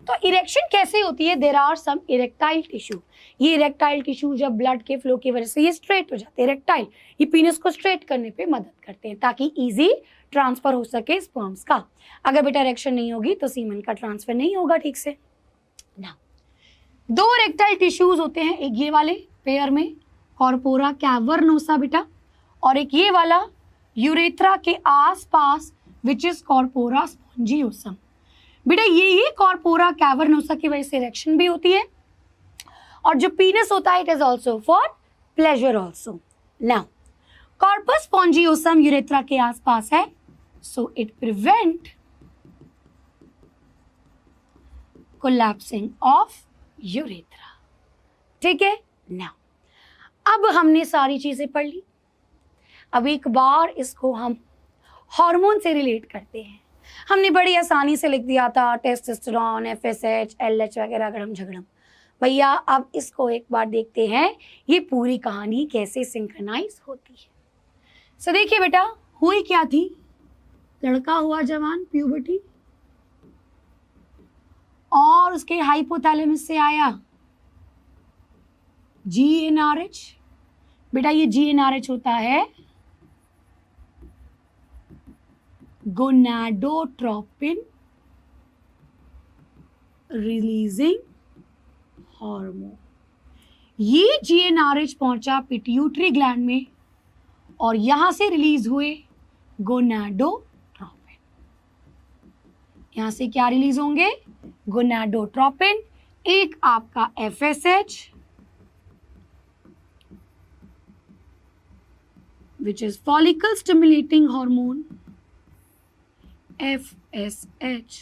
तो इरेक्शन कैसे होती है? There are some erectile tissue. ये इरेक्टाइल टिश्यू जब ब्लड के फ्लो की वजह से ये स्ट्रेट हो जाते हैं, इरेक्टाइल, ये पीनस को स्ट्रेट करने पे मदद करते हैं ताकि इजी ट्रांसफर हो सके स्पर्म्स का। अगर बेटा इरेक्शन नहीं होगी तो सीमन का ट्रांसफर नहीं होगा ठीक से ना। दो इरेक्टाइल टिश्यूज होते हैं, एक ये वाले पेयर में कॉर्पोरा कैवर्नोसा बेटा, और एक ये वाला यूरेथ्रा के आसपास विच इज कॉर्पोरा स्पॉन्जियोसम। बेटा ये कॉर्पोरा कैवर्नोसा की वजह से इरेक्शन भी होती है, और जो पीनस होता है it is also for pleasure also. Now corpus spongiosum urethra के आसपास है, so it prevent collapsing of urethra. ठीक है। नाउ अब हमने सारी चीजें पढ़ ली, अब एक बार इसको हम हार्मोन से रिलेट करते हैं। हमने बड़ी आसानी से लिख दिया था टेस्टोस्टेरोन, एफएसएच, एलएच वगैरह गड़म झगड़म। भैया अब इसको एक बार देखते हैं ये पूरी कहानी कैसे सिंक्रोनाइज होती है। सो देखिए बेटा, हुई क्या थी? लड़का हुआ जवान, प्यूबर्टी, और उसके हाइपोथैलेमस से आया जीएनआरएच। बेटा ये जीएनआरएच होता है गोनाडोट्रोपिन रिलीजिंग हार्मोन। ये जीएनआरएच पहुंचा पिट्यूटरी ग्लैंड में और यहां से रिलीज हुए गोनाडोट्रोपिन। यहां से क्या रिलीज होंगे? गोनाडोट्रोपिन, एक आपका FSH which is follicle stimulating hormone, FSH।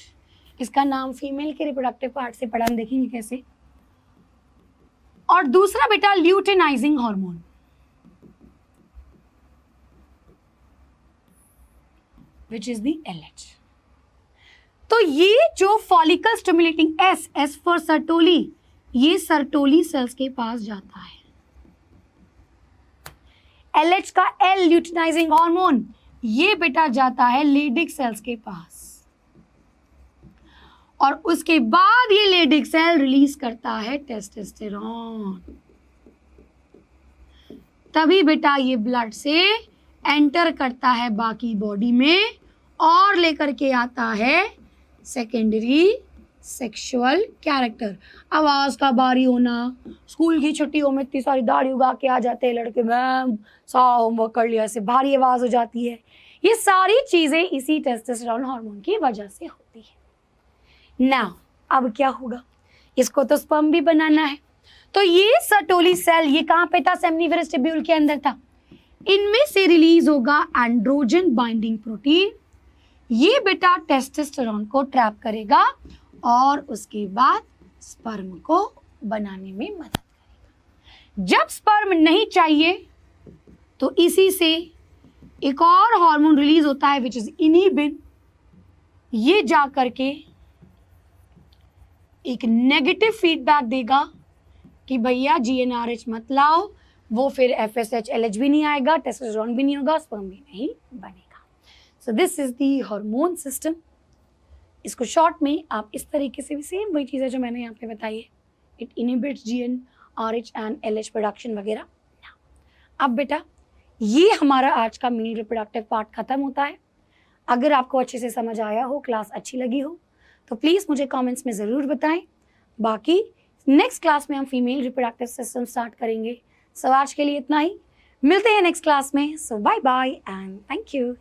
इसका नाम फीमेल के रिप्रोडक्टिव पार्ट से पढ़ा, हम देखेंगे कैसे। और दूसरा बेटा luteinising hormone, which is the LH। तो ये जो follicle stimulating S for Sertoli, ये सर्टोली सेल्स के पास जाता है। LH का L ल्यूटेनाइजिंग हार्मोन, ये बेटा जाता है लेडिक सेल्स के पास, और उसके बाद ये लेडिक सेल रिलीज करता है टेस्टोस्टेरोन। तभी बेटा ये ब्लड से एंटर करता है बाकी बॉडी में और लेकर के आता है सेकेंडरी सेक्सुअल कैरेक्टर। आवाज का बारी होना, स्कूल की छुट्टियों में इतनी सारी दाढ़ी उगा के आ जाते हैं लड़के, मैम सारा होमवर्क कर लिया, ऐसे भारी आवाज हो जाती है। ये सारी चीजें इसी टेस्टोस्टेरोन हार्मोन की वजह से होती है ना। अब क्या होगा? इसको तो स्पर्म भी बनाना है, तो ये सर्टोली सेल ये कहाँ पे था? सेमनीवेरस ट्यूब्यूल के अंदर था। इनमें से रिलीज होगा एंड्रोजन बाइंडिंग प्रोटीन, ये बेटा टेस्टोस्टेरोन को ट्रैप करेगा और उसके बाद स्पर्म को बनाने में मदद करेगा। जब स्पर्म नहीं चाहिए तो इसी से एक और हार्मोन रिलीज होता है विच इज इनहिबिन। ये जा करके एक नेगेटिव फीडबैक देगा कि भैया जीएनआरएच मत लाओ, वो फिर एफएसएच एलएच भी नहीं आएगा, टेस्टोस्टेरोन भी नहीं होगा, स्पर्म भी नहीं बनेगा। So this is the hormone system. इसको शॉर्ट में आप इस तरीके से भी सेम वही चीज़ें जो मैंने यहाँ पे बताई है, it inhibits GnRH and LH production वगैरह। अब बेटा ये हमारा आज का मेल रिप्रोडक्टिव पार्ट खत्म होता है। अगर आपको अच्छे से समझ आया हो, क्लास अच्छी लगी हो, तो प्लीज़ मुझे कमेंट्स में ज़रूर बताएं। बाकी नेक्स्ट क्लास में हम फीमेल रिप्रोडक्टिव सिस्टम स्टार्ट करेंगे। सो आज के लिए इतना ही, मिलते हैं नेक्स्ट क्लास में। So bye bye and thank you.